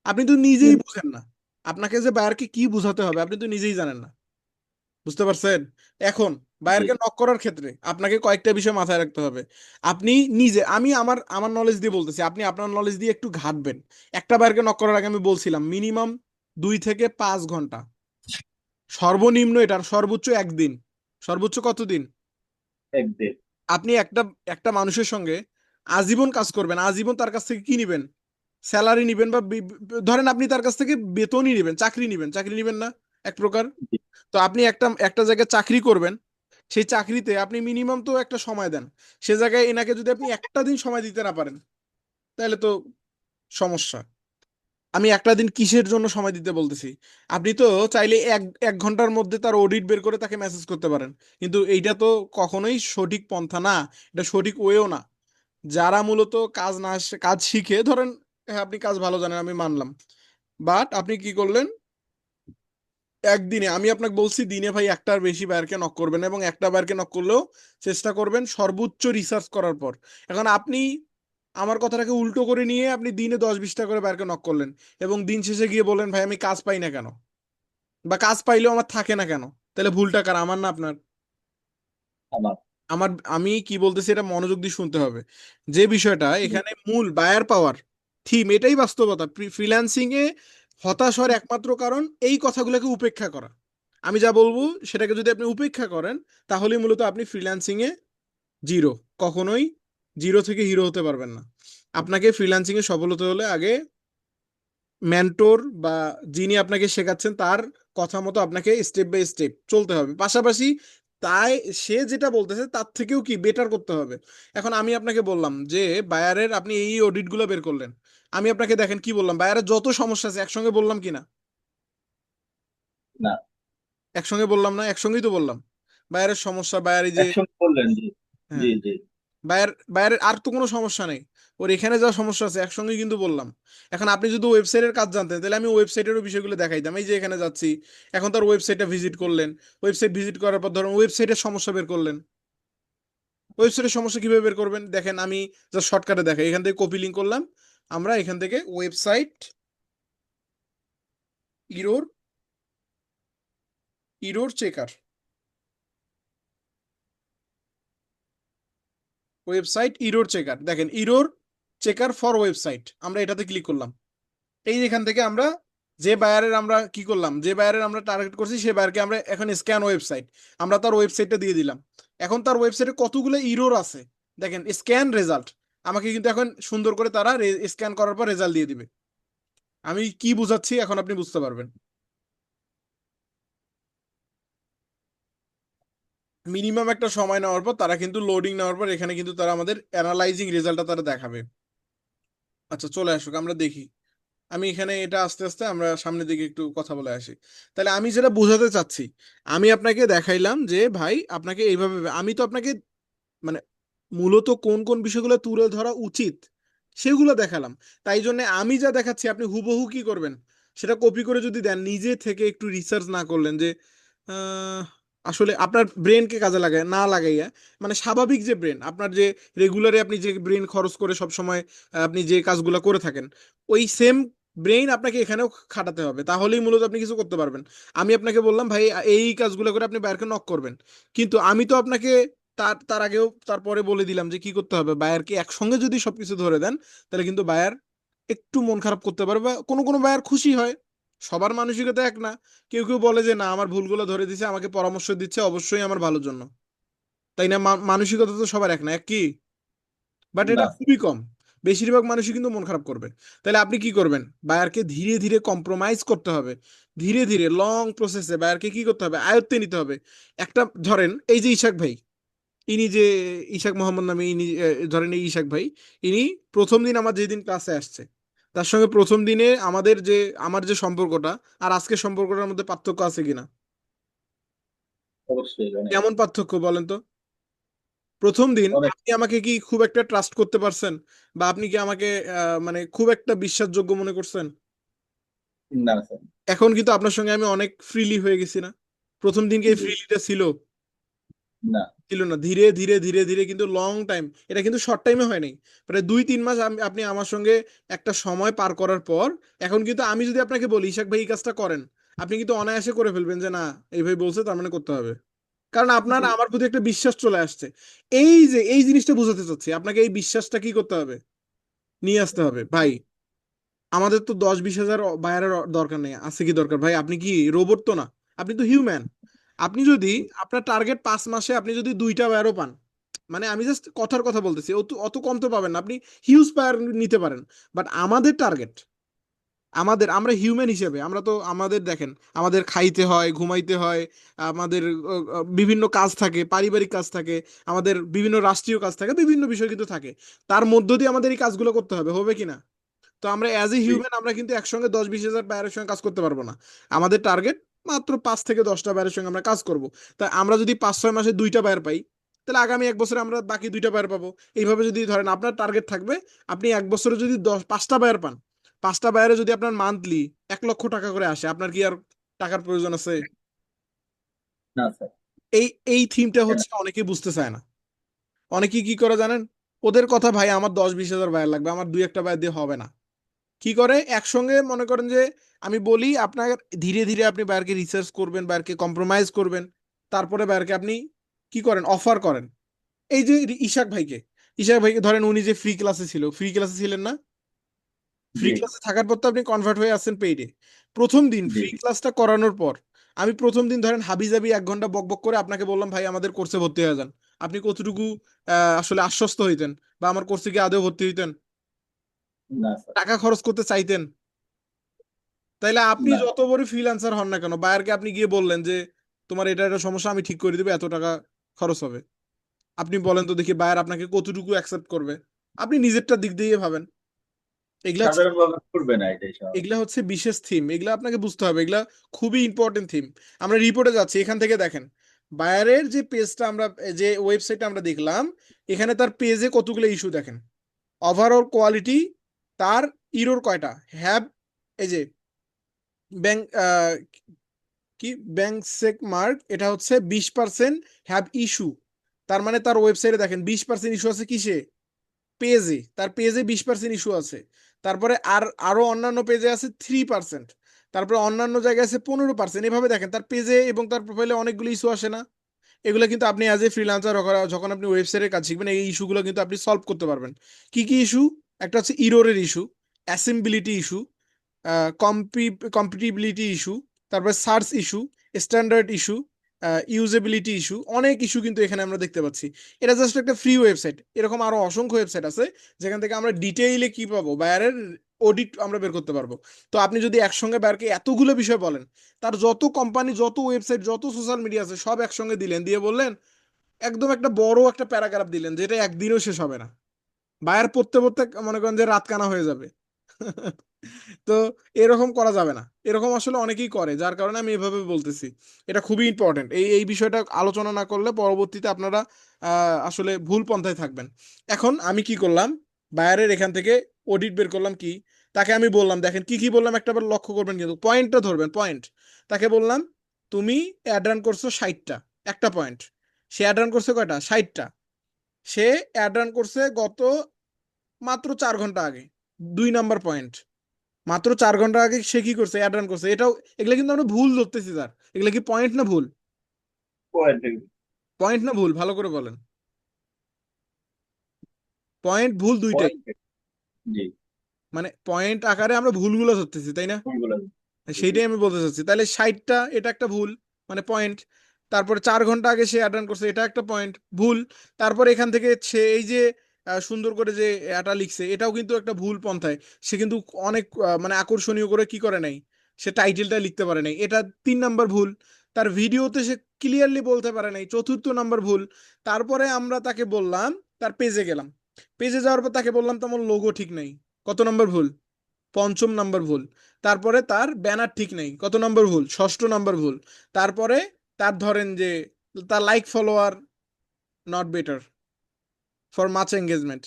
আপনি তো নিজেই বুঝেন না। আপনাকে যে বায়ারকে কি বুঝাতে হবে আপনি তো নিজেই জানেন না। বুঝতে পারছেন? এখন জি বায়ারকে নক করার ক্ষেত্রে আপনাকে কয়েকটা বিষয় মাথায় রাখতে হবে। আপনি নিজে, আমি আমার আমার নলেজ দিয়ে বলতেছি, আপনি আপনার নলেজ দিয়ে একটু ঘাটবেন। একটা বায়ারকে নক করার আগে আমি বলছিলাম মিনিমাম 2 থেকে 5 ঘন্টা, সর্বনিম্ন এটার সর্বোচ্চ একদিন, সর্বোচ্চ কতদিন? একদিন আপনি একটা একটা মানুষের সঙ্গে আজীবন কাজ করবেন, আজীবন তার কাছ থেকে কি নিবেন? স্যালারি নিবেন, বা ধরেন আপনি তার কাছ থেকে বেতনই নিবেন, চাকরি নিবেন, চাকরি নিবেন না এক প্রকার? জি। তো আপনি একটা একটা জায়গায় চাকরি করবেন, সেই চাকরিতে আপনি মিনিমাম তো একটা সময় দেন। সে জায়গায় এনাকে যদি আপনি একটা দিন সময় দিতে না পারেন, তাহলে তো সমস্যা। আমি একটা দিন কিসের জন্য সময় দিতে বলতেছি? আপনি তো চাইলে এক এক ঘন্টার মধ্যে তার অডিট বের করে তাকে মেসেজ করতে পারেন, কিন্তু এইটা তো কখনোই সঠিক পন্থা না, এটা সঠিক ওয়েও না। যারা মূলত কাজ না কাজ শিখে ধরেন, হ্যাঁ আপনি কাজ ভালো জানেন আমি মানলাম, বাট আপনি কি করলেন, একদিনে, আমি আপনাকে বলছি দিনে ভাই একটার বেশি বায়ারকে নক করবেন, এবং একটা বায়ারকে নক করলেও চেষ্টা করবেন সর্বোচ্চ রিসার্চ করার পর। এখন আপনি আমার কথাটাকে উল্টো করে নিয়ে আপনি দিনে 10-20টা করে বায়ারকে নক করলেন, এবং দিন শেষে গিয়ে বলেন ভাই আমি কাজ পাই না কেন, বা কাজ পাইলেও আমার থাকে না কেন, তাহলে ভুলটা কার, আমার না আপনার? আমার আমি কি বলতেছি এটা মনোযোগ দিয়ে শুনতে হবে। যে বিষয়টা এখানে মূল বায়ার পাওয়ার থিম, এটাই বাস্তবতা। ফ্রিল্যান্সিং এ হতাশ হওয়ার একমাত্র কারণ এই কথাগুলোকে উপেক্ষা করা। আমি যা বলবো সেটাকে যদি আপনি উপেক্ষা করেন, তাহলে মূলত আপনি ফ্রিল্যান্সিং এ জিরো, কখনোই জিরো থেকে হিরো হতে পারবেন না। আপনাকে ফ্রিল্যান্সিং এ সফল হতে হলে আগে মেন্টর বা যিনি আপনাকে শেখাচ্ছেন তার কথা মতো আপনাকে স্টেপ বাই স্টেপ চলতে হবে, পাশাপাশি তাই সে যেটা বলতেছে তার থেকেও কি বেটার করতে হবে। এখন আমি আপনাকে বললাম যে বায়ারের আপনি এই অডিট গুলো বের করলেন, আমি আপনাকে দেখেন কি বললাম, বায়ারের যত সমস্যা আছে একসঙ্গে বললাম কিনা? না, একসঙ্গে বললাম না? একসঙ্গেই তো বললাম। বায়ারের সমস্যা, বায়ার এই যে, একসঙ্গে বললেন জি। হ্যাঁ, জি জি বাইরের আর তো কোনো সমস্যা নেই, ওর এখানে যা সমস্যা আছে একসঙ্গে কিন্তু বললাম। এখন আপনি যদি ওয়েবসাইটের কাজ জানতেন তাহলে আমি ওয়েবসাইটেরও বিষয়গুলো দেখাইতাম, এই যে এখানে যাচ্ছি, এখন তার ওয়েবসাইটটা ভিজিট করলেন, ওয়েবসাইট ভিজিট করার পর ধরুন ওয়েবসাইটের সমস্যা বের করলেন। ওয়েবসাইটের সমস্যা কিভাবে বের করবেন দেখেন, আমি জাস্ট শর্টকাটে দেখাই, এখান থেকে কপি লিঙ্ক করলাম, আমরা এখান থেকে website error error checker, website error checker, দেখেন ইরোর চেকার ফর ওয়েবসাইট, আমরা এটাতে ক্লিক করলাম। এই এখান থেকে আমরা যে বায়ারের আমরা কি করলাম, যে বায়ারের আমরা টার্গেট করছি সেই বায়ারকে আমরা এখন স্ক্যান ওয়েবসাইট, আমরা তার ওয়েবসাইটটা দিয়ে দিলাম। এখন তার ওয়েবসাইটে কতগুলো ইরোর আছে দেখেন, স্ক্যান রেজাল্ট, আমাকে কিন্তু এখন সুন্দর করে তারা স্ক্যান করার পর রেজাল্ট দিয়ে দিবে। আমি কি বুঝাচ্ছি এখন আপনি বুঝতে পারবেন। মিনিমাম একটা সময় নেওয়ার পর তারা কিন্তু লোডিং নেওয়ার পর এখানে কিন্তু তারা আমাদের অ্যানালাইজিং রেজাল্টটা তারা দেখাবে। আচ্ছা চলে আসুক আমরা দেখি। আমি এখানে এটা আস্তে আস্তে আমরা সামনের দিকে একটু কথা বলে আসি। তাহলে আমি যেটা বোঝাতে চাচ্ছি, আমি আপনাকে দেখাইলাম যে ভাই আপনাকে এইভাবে, আমি তো আপনাকে মানে মূলত কোন কোন বিষয়গুলো তুলে ধরা উচিত সেগুলো দেখালাম। তাই জন্য আমি যা দেখাচ্ছি আপনি হুবহু কি করবেন, সেটা কপি করে যদি দেন, নিজে থেকে একটু রিসার্চ না করলেন যে আহ, আসলে আপনার ব্রেনকে কাজে লাগায় না লাগাইয়া, মানে স্বাভাবিক যে ব্রেন আপনার, যে রেগুলারে আপনি যে ব্রেন খরচ করে সব সময় আপনি যে কাজগুলো করে থাকেন, ওই সেম ব্রেইন আপনাকে এখানেও খাটাতে হবে, তাহলেই মূলত আপনি কিছু করতে পারবেন। আমি আপনাকে বললাম ভাই এই কাজগুলো করে আপনি বাইরকে নক করবেন, কিন্তু আমি তো আপনাকে তার তার আগেও তারপরে বলে দিলাম যে কি করতে হবে। বায়ারকে একসঙ্গে যদি সবকিছু ধরে দেন, তাহলে কিন্তু বায়ার একটু মন খারাপ করতে পারে, বা কোনো কোনো বায়ার খুশি হয়। সবার মানসিকতা এক না। কেউ কেউ বলে যে না, আমার ভুলগুলো ধরে দিছে, আমাকে পরামর্শ দিচ্ছে, অবশ্যই আমার ভালোর জন্য। তাই না? মানসিকতা তো সবার এক না, এক কি? বাট না এটা স্যার। খুবই কম। বেশিরভাগ মানুষই কিন্তু মন খারাপ করবে। তাহলে আপনি কি করবেন? বায়ারকে ধীরে ধীরে কম্প্রোমাইজ করতে হবে। ধীরে ধীরে লং প্রসেসে বায়ারকে কি করতে হবে, আয়ত্তে নিতে হবে। একটা ধরেন এই যে ইশাক ভাই, ইনি যে ইশাক মোহাম্মদ নামে, ইনি ধরেন এই ইশাক ভাই, ইনি প্রথম দিন আমার যেদিন ক্লাসে আসছে, তার সঙ্গে প্রথম দিনে আমার যে সম্পর্কটা আর আজকের সম্পর্কটার মধ্যে পার্থক্য আছে কিনা? অবশ্যই অনেক। কেমন পার্থক্য বলেন তো? প্রথম দিন অনেক। আপনি আমাকে কি খুব একটা ট্রাস্ট করতে পারছেন, বা আপনি কি আমাকে মানে খুব একটা বিশ্বাসযোগ্য মনে করছেন? না স্যার। এখন কিন্তু আপনার সঙ্গে আমি অনেক ফ্রিলি হয়ে গেছি না? প্রথম দিনকে এই জি। ফ্রিলিটা ছিল? না। ছিল না। ধীরে ধীরে ধীরে ধীরে কিন্তু লং টাইম, এটা কিন্তু শর্ট টাইমে হয় নাই। প্রায় 2-3 মাস আপনি আমার সঙ্গে একটা সময় পার করার পর, এখন কিন্তু আমি যদি আপনাকে বলি ইশাক ভাই এই কাজটা করেন, আপনি কিন্তু অনায়াসে করে ফেলবেন যে না, এই ভাই বলছে তার মানে করতে হবে। কারণ আপনার জি। আমার প্রতি একটা বিশ্বাস চলে আসছে। এই যে এই জিনিসটা বোঝাতে চাচ্ছি, আপনাকে এই বিশ্বাসটা কি করতে হবে, নিয়ে আসতে হবে ভাই। আমাদের তো 10-20 হাজার বায়ারের দরকার নেই, আছে কি দরকার ভাই? আপনি কি রোবট তো না, আপনি তো হিউম্যান। আপনি যদি আপনার টার্গেট 5 মাসে আপনি যদি 2টা বায়ারও পান, মানে আমি জাস্ট কথার কথা বলতেছি, অত অত কম তো পাবেন না, আপনি হিউজ বায়ার নিতে পারেন। বাট আমাদের টার্গেট, আমরা হিউম্যান হিসেবে, আমরা তো আমাদের দেখেন, আমাদের খাইতে হয়, ঘুমাইতে হয়, আমাদের বিভিন্ন কাজ থাকে, পারিবারিক কাজ থাকে, আমাদের বিভিন্ন রাষ্ট্রীয় কাজ থাকে, বিভিন্ন বিষয় কিন্তু থাকে। তার মধ্য দিয়ে আমাদের এই কাজগুলো করতে হবে, হবে কি না? তো আমরা অ্যাজ এ জি। হিউম্যান আমরা কিন্তু একসঙ্গে 10-20 হাজার বায়ারের সঙ্গে কাজ করতে পারবো না। আমাদের টার্গেট মাত্র 5 থেকে 10টা বায়ারের সঙ্গে আমরা কাজ করব। তাই আমরা যদি 5-6 মাসে 2টা বায়ার পাই, তাহলে আগামী 1 বছরে আমরা বাকি 2টা বায়ার পাবো। এইভাবে যদি ধরেন আপনার টার্গেট থাকবে, আপনি 1 বছরে যদি 5টা বায়ার পান, 5টা বায়ারে যদি আপনার মান্থলি 1 লক্ষ টাকা করে আসে, আপনার কি আর টাকার প্রয়োজন আছে? না স্যার। এই এই থিমটা হ্যাঁ। হচ্ছে অনেকেই বুঝতে চায় না। অনেকেই কি করে জানেন? ওদের কথা, ভাই আমার 10-20 হাজার বায়ার লাগবে, আমার 2-1টা বায়ার দিয়ে হবে না। কি করে একসঙ্গে মনে করেন যে, আমি বলি আপনার ধীরে ধীরে আপনি বায়ারকে রিসার্চ করবেন, বায়ারকে কম্প্রোমাইজ করবেন, তারপরে বায়ারকে আপনি কি করেন, অফার করেন। এই যে ইশাক ভাইকে ধরেন, উনি যে ফ্রি ক্লাসে ছিলেন না? ফ্রি জি। ক্লাসে থাকার পর তো আপনি কনভার্ট হয়ে আসছেন পেইডে। প্রথম দিন জি। ফ্রি ক্লাসটা করানোর পর, আমি প্রথম দিন ধরেন হাবিজাবি 1 ঘন্টা বক বক করে আপনাকে বললাম ভাই আমাদের কোর্সে ভর্তি হয়ে যান, আপনি কতটুকু আসলে আশ্বস্ত হইতেন, বা আমার কোর্সে কি আদৌ ভর্তি হইতেন? না স্যার। টাকা খরচ করতে চাইতেন? তাইলে আপনি না। যত বড় ফ্রিল্যান্সার হন না কেন, বায়ারকে আপনি গিয়ে বললেন যে তোমার এটা একটা সমস্যা, আমি ঠিক করে দিবো, এত টাকা খরচ হবে। আপনি বলেন তো দেখি, বায়ার আপনাকে কতটুকু অ্যাকসেপ্ট করবে? আপনি নিজেরটা দিক দিয়ে ভাবেন। এগুলা হচ্ছে সাধারণভাবে করবে না, এটাই স্বাভাবিক। এগুলা হচ্ছে বিশেষ থিম, এগুলা আপনাকে বুঝতে হবে, এগুলা খুবই ইম্পর্টেন্ট থিম। আমরা রিপোর্টে যাচ্ছি, এখান থেকে দেখেন বায়ারের যে পেজটা আমরা, যে ওয়েবসাইটটা আমরা দেখলাম, এখানে তার পেজে কতগুলো ইস্যু দেখেন। ওভারঅল কোয়ালিটি, তার ইরোর কয়টা, হ্যাভ, এই যে ব্যাংক কি ব্যাংক মার্ক, এটা হচ্ছে 20% হ্যাভ ইস্যু। তার মানে তার ওয়েবসাইটে দেখেন 20% ইস্যু আছে কিসে, পেজে, তার পেজে 20% ইস্যু আছে। তারপরে আরো অন্যান্য পেজে আছে 3%। তারপরে অন্যান্য জায়গায় আছে 15%। এভাবে দেখেন তার পেজে এবং তার প্রোফাইলে অনেকগুলো ইস্যু আসে না? এগুলো কিন্তু আপনি অ্যাজ এ ফ্রিল্যান্সার যখন আপনি ওয়েবসাইটের কাজ শিখবেন, এই ইস্যুগুলো কিন্তু আপনি সলভ করতে পারবেন। কি কি ইস্যু? একটা হচ্ছে ইরোরের ইস্যু, অ্যাসেম্বিলিটি ইস্যু, কম্পিটিবিলিটি ইস্যু, তারপরে search issue, standard issue, usability issue, অনেক ইস্যু কিন্তু এখানে আমরা দেখতে পাচ্ছি। এটা জাস্ট একটা ফ্রি ওয়েবসাইট, এরকম আরো অসংখ্য ওয়েবসাইট আছে যেখান থেকে আমরা ডিটেইলে কি পাবো, বায়ারের অডিট আমরা বের করতে পারবো। তো আপনি যদি একসঙ্গে বায়ারকে এতগুলো বিষয় বলেন, তার যত কোম্পানি, যত ওয়েবসাইট, যত সোশ্যাল মিডিয়া আছে সব একসঙ্গে দিলেন, দিয়ে বললেন একদম একটা বড় একটা প্যারাগ্রাফ দিলেন, যেটা একদিনও শেষ হবে না। বায়ার পড়তে পড়তে মনে করেন যে রাত কানা হয়ে যাবে। তো এরকম করা যাবে না, এরকম আসলে অনেকেই করে, যার কারণে আমি এভাবে বলতেছি। এটা খুবই ইম্পর্টেন্ট, এই বিষয়টা আলোচনা না করলে পরবর্তীতে আপনারা আসলে ভুল পন্থায় থাকবেন। এখন আমি কি করলাম, বায়ারের এখান থেকে অডিট বের করলাম কি, তাকে আমি বললাম, দেখেন কি কি বললাম একটাবার লক্ষ্য করবেন, কিন্তু পয়েন্টটা ধরবেন, পয়েন্ট। তাকে বললাম তুমি অ্যাড রান করছো 60টা, একটা পয়েন্ট। সে অ্যাড রান করছে কয়টা, 60টা। সে অ্যাড রান করছে গত মাত্র 4 ঘন্টা আগে, 2 নাম্বার পয়েন্ট। মাত্র 4 ঘন্টা আগে সে কি করছে, অ্যাড রান করছে। এটাও, এগুলা কিন্তু আমরা ভুল ধরতেছি স্যার, এগুলা কি পয়েন্ট না ভুল? পয়েন্ট। পয়েন্ট না ভুল, ভালো করে বলেন। পয়েন্ট ভুল দুইটাই, পয়েন্ট। জি। মানে পয়েন্ট আকারে আমরা ভুলগুলো ধরতেছি, তাই না? ভুলগুলো। জি। সেইটাই আমি বলতে চাচ্ছি। তাহলে 60টা এটা একটা ভুল, মানে পয়েন্ট। তারপরে 4 ঘন্টা আগে সে অ্যাড করছে, এটা একটা পয়েন্ট, ভুল। তারপর এখান থেকে সে এই যে সুন্দর করে যে এটা লিখছে, এটাও কিন্তু একটা ভুল পন্থায়। সে কিন্তু অনেক মানে আকর্ষণীয় করে কি করে নাই, সে টাইটেলটা লিখতে পারে নাই, এটা 3 নাম্বার ভুল। তার ভিডিওতে সে ক্লিয়ারলি বলতে পারে নাই, 4র্থ নাম্বার ভুল। তারপরে আমরা তাকে বললাম, তার পেজে গেলাম, পেজে যাওয়ার পর তাকে বললাম তোমার লোগো ঠিক নাই, কত নম্বর ভুল, 5ম নাম্বার ভুল। তারপরে তার ব্যানার ঠিক নেই, কত নম্বর ভুল, 6ষ্ঠ নাম্বার ভুল। তারপরে তার ধরেন যে তার like follower not better for much engagement,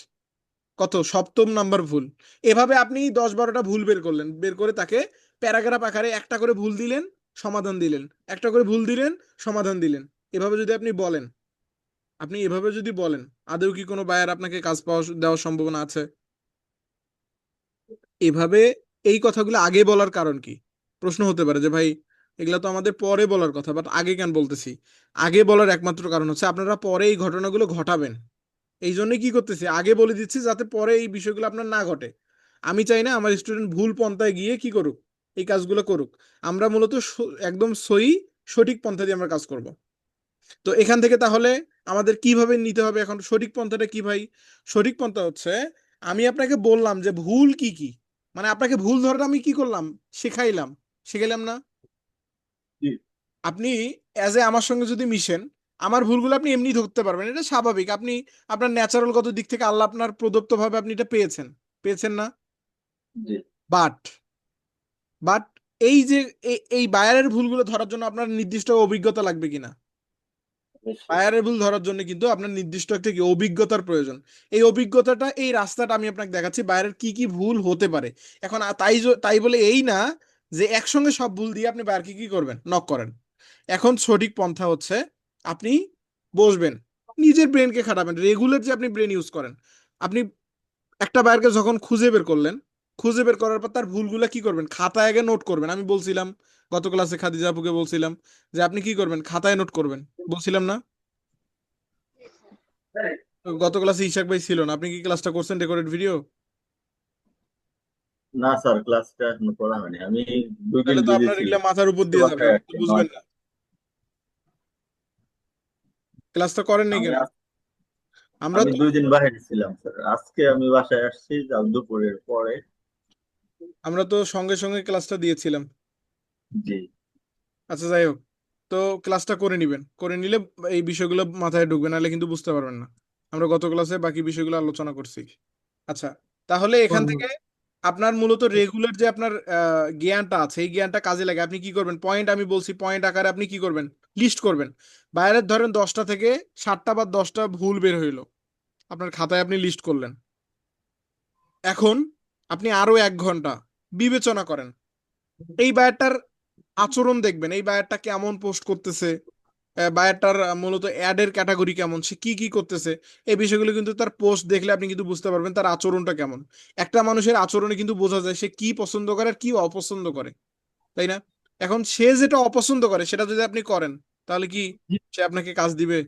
কত, 7ম নাম্বার ভুল। এভাবে আপনি 10-12টা ভুল বের করলেন, বের করে তাকে প্যারাগ্রাফ আকারে একটা করে ভুল দিলেন, সমাধান দিলেন, একটা করে ভুল দিলেন, সমাধান দিলেন। এভাবে যদি আপনি বলেন, আপনি এভাবে যদি বলেন, আদৌ কি কোনো বায়ার আপনাকে কাজ পাওয়া দেওয়ার সম্ভাবনা আছে? এভাবে এই কথাগুলো আগে বলার কারণ কি? প্রশ্ন হতে পারে যে ভাই এগুলা তো আমাদের পরে বলার কথা, বাট আগে কেন বলতেছি? আগে বলার একমাত্র কারণ হচ্ছে আপনারা পরে এই ঘটনাগুলো ঘটাবেন, এই জন্যই কি করতেছি, আগে বলে দিচ্ছি যাতে পরে এই বিষয়গুলো আপনার না ঘটে। আমি চাই না আমার স্টুডেন্ট ভুল পন্থায় গিয়ে কি করুক, এই কাজগুলো করুক। আমরা মূলত একদম সঠিক পন্থা দিয়ে আমরা কাজ করব। তো এখান থেকে তাহলে আমাদের কিভাবে নিতে হবে এখন, সঠিক পন্থাটা কি ভাই? সঠিক পন্থা হচ্ছে, আমি আপনাকে বললাম যে ভুল কি কি, মানে আপনাকে ভুল ধরাটা আমি কি করলাম, শেখাইলাম, শিখাইলাম না? জি। আপনি অ্যাজ এ আমার সঙ্গে যদি মিশেন, আমার ভুলগুলো আপনি এমনি ধরতে পারবেন, এটা স্বাভাবিক। আপনি আপনার ন্যাচারালগত দিক থেকে আল্লাহ আপনার প্রদত্ত ভাবে আপনি এটা পেয়েছেন, পেয়েছেন না? জি। বাট বাট এই যে এই বায়ারের ভুলগুলো ধরার জন্য আপনার নির্দিষ্ট অভিজ্ঞতা লাগবে কিনা? অবশ্যই। বায়ারের ভুল ধরার জন্য কিন্তু আপনার নির্দিষ্ট একটা কি অভিজ্ঞতার প্রয়োজন। এই অভিজ্ঞতাটা, এই রাস্তাটা আমি আপনাকে দেখাচ্ছি বায়ারের কি কি ভুল হতে পারে। এখন তাই বলে এই না যে একসঙ্গে সব ভুল দিয়ে আপনি বায়ারকে কি করবেন, নক করেন। এখন সঠিক পন্থা হচ্ছে আপনি বসবেন, নিজের ব্রেনকে খাটাবেন, রেগুলার যে আপনি ব্রেন ইউজ করেন। আপনি একটা বায়ারকে যখন খুঁজে বের করলেন, খুঁজে বের করার পর তার ভুলগুলা কি করবেন, খাতায় আগে নোট করবেন। আমি বলছিলাম গত ক্লাসে খাদিজা আপুকে বলছিলাম যে আপনি কি করবেন, খাতায় নোট করবেন, বলছিলাম না? তো গত ক্লাসে ইশাক ভাই ছিল না, আপনি কি ক্লাসটা করছেন রেকর্ডেড ভিডিও? না স্যার, ক্লাসটা এখনো করা হয়নি। আমি 2 দিন তাহলে তো বিজি আপনার এগুলা ছিলাম। মাথার উপর তো দিয়ে যাবে, বাসায় আপনি তো আসছি বুঝবেন 9টা। না। ক্লাসটা করেন নাই আমি কেন? আমরা আমি তো 2 দিন বাইরে ছিলাম স্যার। আজকে আমি বাসায় আসছি দুপুরের পরে। আমরা তো সঙ্গে সঙ্গে ক্লাসটা দিয়েছিলাম। জি। আচ্ছা যাই হোক, তো ক্লাসটা করে নিবেন, করে নিলে এই বিষয়গুলো মাথায় ঢুকবে, নাহলে কিন্তু বুঝতে পারবেন না। আমরা গত ক্লাসে বাকি বিষয়গুলো আলোচনা করছি। আচ্ছা, তাহলে এখান থেকে আপনার মূলত রেগুলার যে আপনার জ্ঞানটা আছে, এই জ্ঞানটা কাজে লাগে। আপনি কি করবেন, পয়েন্ট, আমি বলছি পয়েন্ট আকারে আপনি কি করবেন, লিস্ট করবেন। বাইরের ধরেন 10টা থেকে 7টা বা 10টা ভুল বের হইলো, আপনার খাতায় আপনি লিস্ট করলেন। এখন আপনি আরো 1 ঘন্টা বিবেচনা করেন, এই বায়ারটার আচরণ দেখবেন, এই বায়ারটা কেমন পোস্ট করতেছে, বায়ারটার মূলত অ্যাডের ক্যাটাগরি কেমন, সে কি কি করতেছে। এই বিষয়গুলো কিন্তু তার পোস্ট দেখলে আপনি কিন্তু বুঝতে পারবেন তার আচরণটা কেমন। একটা মানুষের আচরণে কিন্তু বোঝা যায় সে কি পছন্দ করে আর কি অপছন্দ করে, তাই না? এখন সে যেটা অপছন্দ করে সেটা যদি আপনি করেন, তাহলে কি সে আপনাকে কাজ দিবে?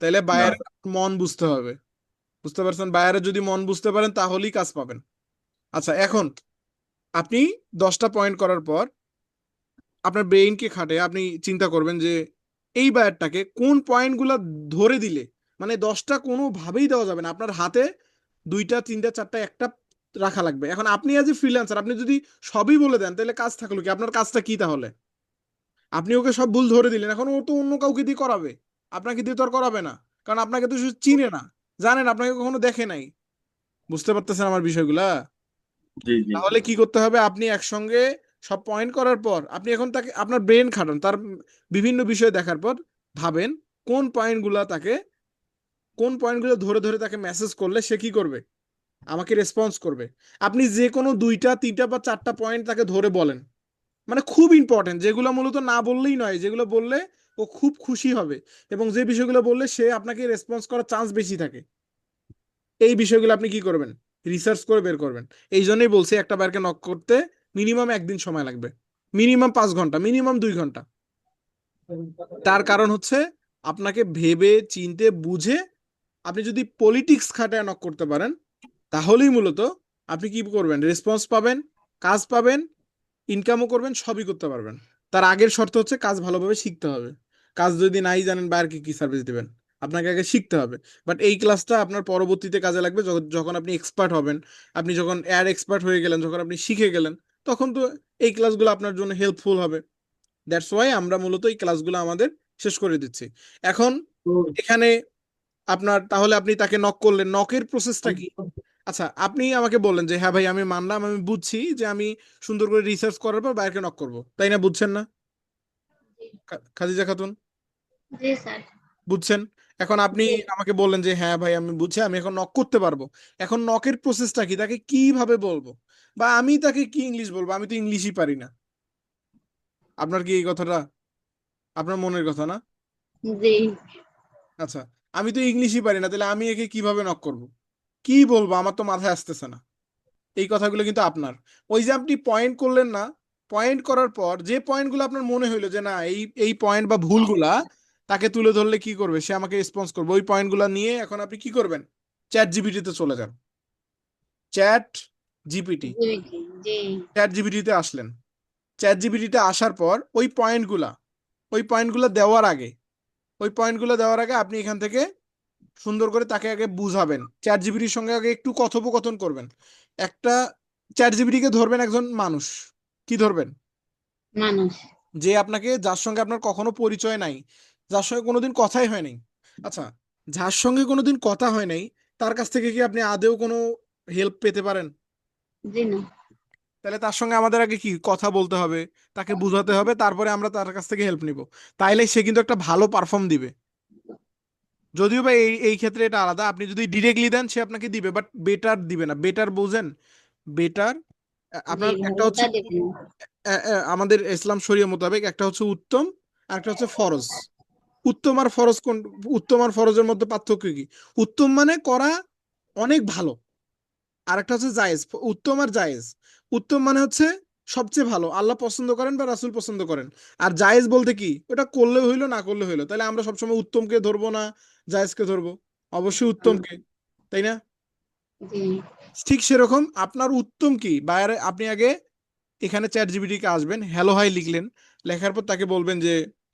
তাইলে না বায়ারের স্যার। মন বুঝতে হবে, বুঝতে পারছেন? বায়ারের যদি মন বুঝতে পারেন তাহলেই কাজ পাবেন। আচ্ছা, এখন আপনি 10টা পয়েন্ট করার পর আপনার ব্রেইনকে খাটে আপনি চিন্তা করবেন যে এই বায়ারটাকে কোন পয়েন্টগুলো ধরে দিলে, মানে 10টা কোনোভাবেই দেওয়া যাবে না, আপনার হাতে 2টা 3টা 4টা একটা রাখা লাগবে। এখন আপনি এজ এ ফ্রিল্যান্সার আপনি যদি সবই বলে দেন তাহলে কাজ থাকলো কি, আপনার কাজটা কি তাহলে? আপনি ওকে সব ভুল ধরে দিলেন, এখন ও তো অন্য কাউকে দিয়ে করাবে, আপনাকে দিয়ে তো আর করাবে না, কারণ আপনাকে তো সে চিনে না, জানেন, আপনাকে কখনো দেখে নাই। বুঝতে পারতেছেন আমার বিষয়গুলা? জি জি। তাহলে কি করতে হবে, আপনি একসঙ্গে সব পয়েন্ট করার পর আপনি এখন তাকে আপনার ব্রেন খাটান, তার বিভিন্ন বিষয় দেখার পর ভাবেন কোন পয়েন্টগুলো তাকে, কোন পয়েন্টগুলো ধরে ধরে তাকে মেসেজ করলে সে কি করবে, আমাকে রেসপন্স করবে। আপনি যে কোনো দুইটা তিনটা বা চারটা পয়েন্ট তাকে ধরে বলেন, মানে খুব ইম্পর্টেন্ট, যেগুলো মূলত না বললেই নয়, যেগুলো বললে ও খুব খুশি হবে এবং যে বিষয়গুলো বললে সে আপনাকে রেসপন্স করার চান্স বেশি থাকে, এই বিষয়গুলো আপনি কি করবেন, রিসার্চ করে বের করবেন। এই জন্যই বলছি একটা বারকে নক করতে মিনিমাম একদিন সময় লাগবে, মিনিমাম 5 ঘন্টা, মিনিমাম 2 ঘন্টা। তার কারণ হচ্ছে আপনাকে ভেবে চিনতে বুঝে, আপনি যদি পলিটিক্স খাটায় নক করতে পারেন তাহলেই মূলত আপনি কি করবেন, রেসপন্স পাবেন, কাজ পাবেন, ইনকামও করবেন, সবই করতে পারবেন। তার আগের শর্ত হচ্ছে কাজ ভালোভাবে শিখতে হবে। কাজ যদি নাই জানেন বাইরে কি সার্ভিস দিবেন, আপনাকে আগে শিখতে হবে। বাট এই ক্লাসটা আপনার পরবর্তীতে কাজে লাগবে, যখন আপনি এক্সপার্ট হবেন, আপনি যখন অ্যাড এক্সপার্ট হয়ে গেলেন, যখন আপনি শিখে গেলেন, তখন তো এই ক্লাসগুলো আপনার জন্য হেল্পফুল হবে। দ্যাটস ওয়াই আমরা মূলত এই ক্লাসগুলো আমাদের শেষ করে দিচ্ছি এখন। এখানে আপনার তাহলে আপনি তাকে নক করলেন, নকের প্রসেসটা কি? আচ্ছা, আপনি আমাকে বললেন যে হ্যাঁ ভাই আমি মানলাম, আমি বুঝছি যে আমি সুন্দর করে রিসার্চ করার পর বাইরকে নক করব, তাই না? বুঝছেন না খাদিজা খাতুন? জি স্যার। বুঝছেন? এখন আপনি জি। আমাকে বললেন যে হ্যাঁ ভাই আমি বুঝছি, আমি এখন নক করতে পারবো। এখন নকের প্রসেসটা কি, তাকে কিভাবে বলবো, বা আমি তাকে কি ইংলিশ বলবো? আমি তো ইংলিশই পারি না। আপনার কি এই কথাটা আপনার মনের কথা না? জি। আচ্ছা, আমি তো ইংলিশই পারি না, তাহলে আমি একে কিভাবে নক করব, কি বলবো? আমার তো মাথায় আসতেছে না। এই কথাগুলো কিন্তু আপনার, ওই যে আপনি পয়েন্ট করলেন না, পয়েন্ট করার পর যে পয়েন্টগুলো আপনার মনে হইলো যে না এই এই পয়েন্ট বা ভুলগুলা তাকে তুলে ধরলে কি করবে, সে আমাকে রেসপন্স করবে, ওই পয়েন্টগুলো নিয়ে এখন আপনি কি করবেন, চ্যাট জিপিটিতে চলে যান। চ্যাট জিপিটি, জি। জি। চ্যাট জিপিটিতে আসলেন। চ্যাট জিপিটিতে আসার পর ওই পয়েন্টগুলো দেওয়ার আগে, ওই পয়েন্টগুলো দেওয়ার আগে আপনি এখান থেকে সুন্দর করে তাকে আগে বুঝাবেন, চ্যাট জিপিটির সঙ্গে আগে একটু কথোপকথন করবেন। একটা চ্যাট জিপিটিকে ধরবেন একজন মানুষ, কি ধরবেন, মানুষ। যে আপনাকে, যার সঙ্গে আপনার কখনো পরিচয় নাই, যার সঙ্গে কোনোদিন কথাই হয় নাই। আচ্ছা, যার সঙ্গে কোনোদিন কথা হয় নাই, তার কাছ থেকে কি আপনি আদেও কোনো হেল্প পেতে পারেন? জি না। তাহলে তার সঙ্গে আমাদের আগে কি কথা বলতে হবে, তাকে বুঝাতে হবে, তারপরে আমরা তার কাছ থেকে হেল্প নিব। তাইলে সে কিন্তু একটা ভালো পারফর্ম দিবে। যদিও বা এই এই ক্ষেত্রে এটা আলাদা, আপনি যদি ডিরেক্টলি দেন সে আপনাকে দিবে, বাট বেটার দিবে না। বেটার বোঝেন, বেটার জি, আপনার একটা হচ্ছে ভালোটা দেবেন। আমাদের ইসলাম শরীয় মোতাবেক একটা হচ্ছে উত্তম আর একটা হচ্ছে ফরজ। উত্তম আর ফরজ কোন, উত্তম আর ফরজের মধ্যে পার্থক্য কি? উত্তম মানে করা অনেক ভালো, আর একটা হচ্ছে জায়েজ। উত্তম আর জায়েজ, উত্তম মানে হচ্ছে সবচেয়ে ভালো, আল্লাহ পছন্দ করেন বা রাসূল পছন্দ করেন। আর জায়েজ বলতে কি, ওটা করলে হইলো না করলে হইলো। তাহলে আমরা সবসময় উত্তমকে ধরবো না জায়েজকে ধরবো? অবশ্যই উত্তমকে, তাই না? জি। ঠিক সেরকম আপনার উত্তম কি, বাইরে আপনি আগে এখানে চ্যাট জিপিটি কে আসবেন, হ্যালো হাই লিখলেন, লেখার পর তাকে বলবেন যে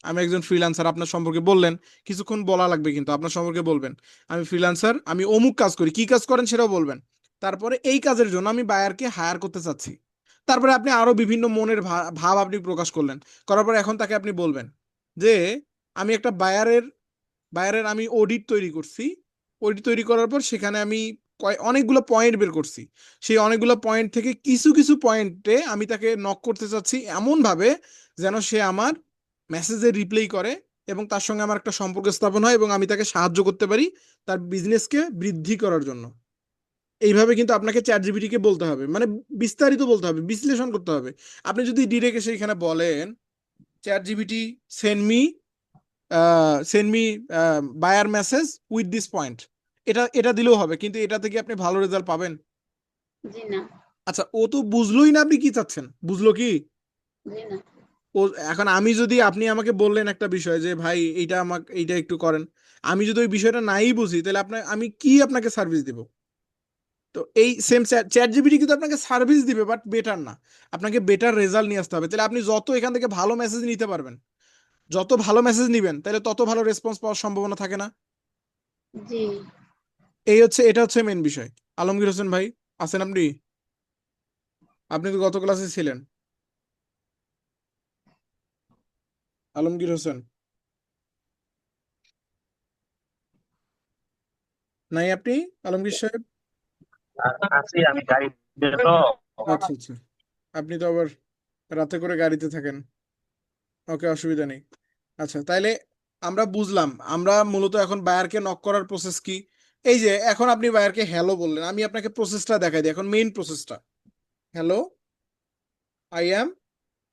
আমি একজন ফ্রিল্যান্সার, আপনার সম্পর্কে বললেন, কিছুক্ষণ বলা লাগবে কিন্তু আপনার সম্পর্কে বলবেন, আমি ফ্রিল্যান্সার, আমি অমুক কাজ করি, কি কাজ করেন সেটাও বলবেন। তারপরে এই কাজের জন্য আমি বায়ারকে হায়ার করতে চাচ্ছি। তারপরে আপনি আরো বিভিন্ন মনের ভাব আপনি প্রকাশ করলেন, করার পর এখন তাকে আপনি বলবেন যে আমি একটা বায়ারের আমি অডিট তৈরি করছি। অডিট তৈরি করার পর সেখানে আমি অনেকগুলো পয়েন্ট বের করছি। সেই অনেকগুলো পয়েন্ট থেকে কিছু কিছু পয়েন্টে আমি তাকে নক করতে চাচ্ছি এমন ভাবে যেন সে আমার মেসেজে রিপ্লাই করে এবং তার সঙ্গে আমার একটা সম্পর্ক স্থাপন হয় এবং আমি তাকে সাহায্য করতে পারি তার বিজনেসকে বৃদ্ধি করার জন্য। এইভাবে কিন্তু আপনাকে চ্যাট জিপিটি কে বলতে হবে, মানে বিস্তারিত বলতে হবে, বিশ্লেষণ করতে হবে। আপনি যদি ডিরেক্ট এসে এখানে বলেন chat GPT send me send me buyer message with this point, এটা এটা দিলেও হবে, কিন্তু এটা থেকে আপনি ভালো রেজাল্ট পাবেন? জি না। আচ্ছা, ও তো বুঝলোই না আপনি কি চাচ্ছেন, বুঝলো কি? জি না। ও এখন আমি যদি, আপনি আমাকে বললেন একটা বিষয় যে ভাই এইটা আমাকে এইটা একটু করেন, আমি যদি ওই বিষয়টা নাই বুঝি তাহলে আপনার আমি কি আপনাকে সার্ভিস দিব? তো এই সেম চ্যাট জিপিটি কিন্তু আপনাকে সার্ভিস দিবে বাট বেটার না, আপনাকে বেটার রেজাল্ট নিয়ে আসতে হবে। তাহলে আপনি যত এখান থেকে ভালো মেসেজ নিতে পারবেন, যত ভালো মেসেজ নিবেন তাহলে তত ভালো রেসপন্স পাওয়ার সম্ভাবনা থাকে না? জি। এই হচ্ছে, এটা হচ্ছে মেন বিষয়। আলমগীর হোসেন ভাই আছেন আপনি? আপনি তো গত ক্লাসে ছিলেন। আলমগীর হোসেন নাই আপনি? আলমগীর সাহেব? আছি, আমি গাড়িতে তো। আচ্ছা আচ্ছা, আপনি তো আবার রাতে করে গাড়িতে থাকেন। ওকে, অসুবিধা নেই। আচ্ছা, তাইলে আমরা বুঝলাম, আমরা মূলত এখন বায়ারকে নক করার প্রসেস কি। এই যে এখন আপনি বায়ারকে হ্যালো বললেন, আমি আপনাকে প্রসেসটা দেখাই দিই, এখন মেইন প্রসেসটা। Hello, I am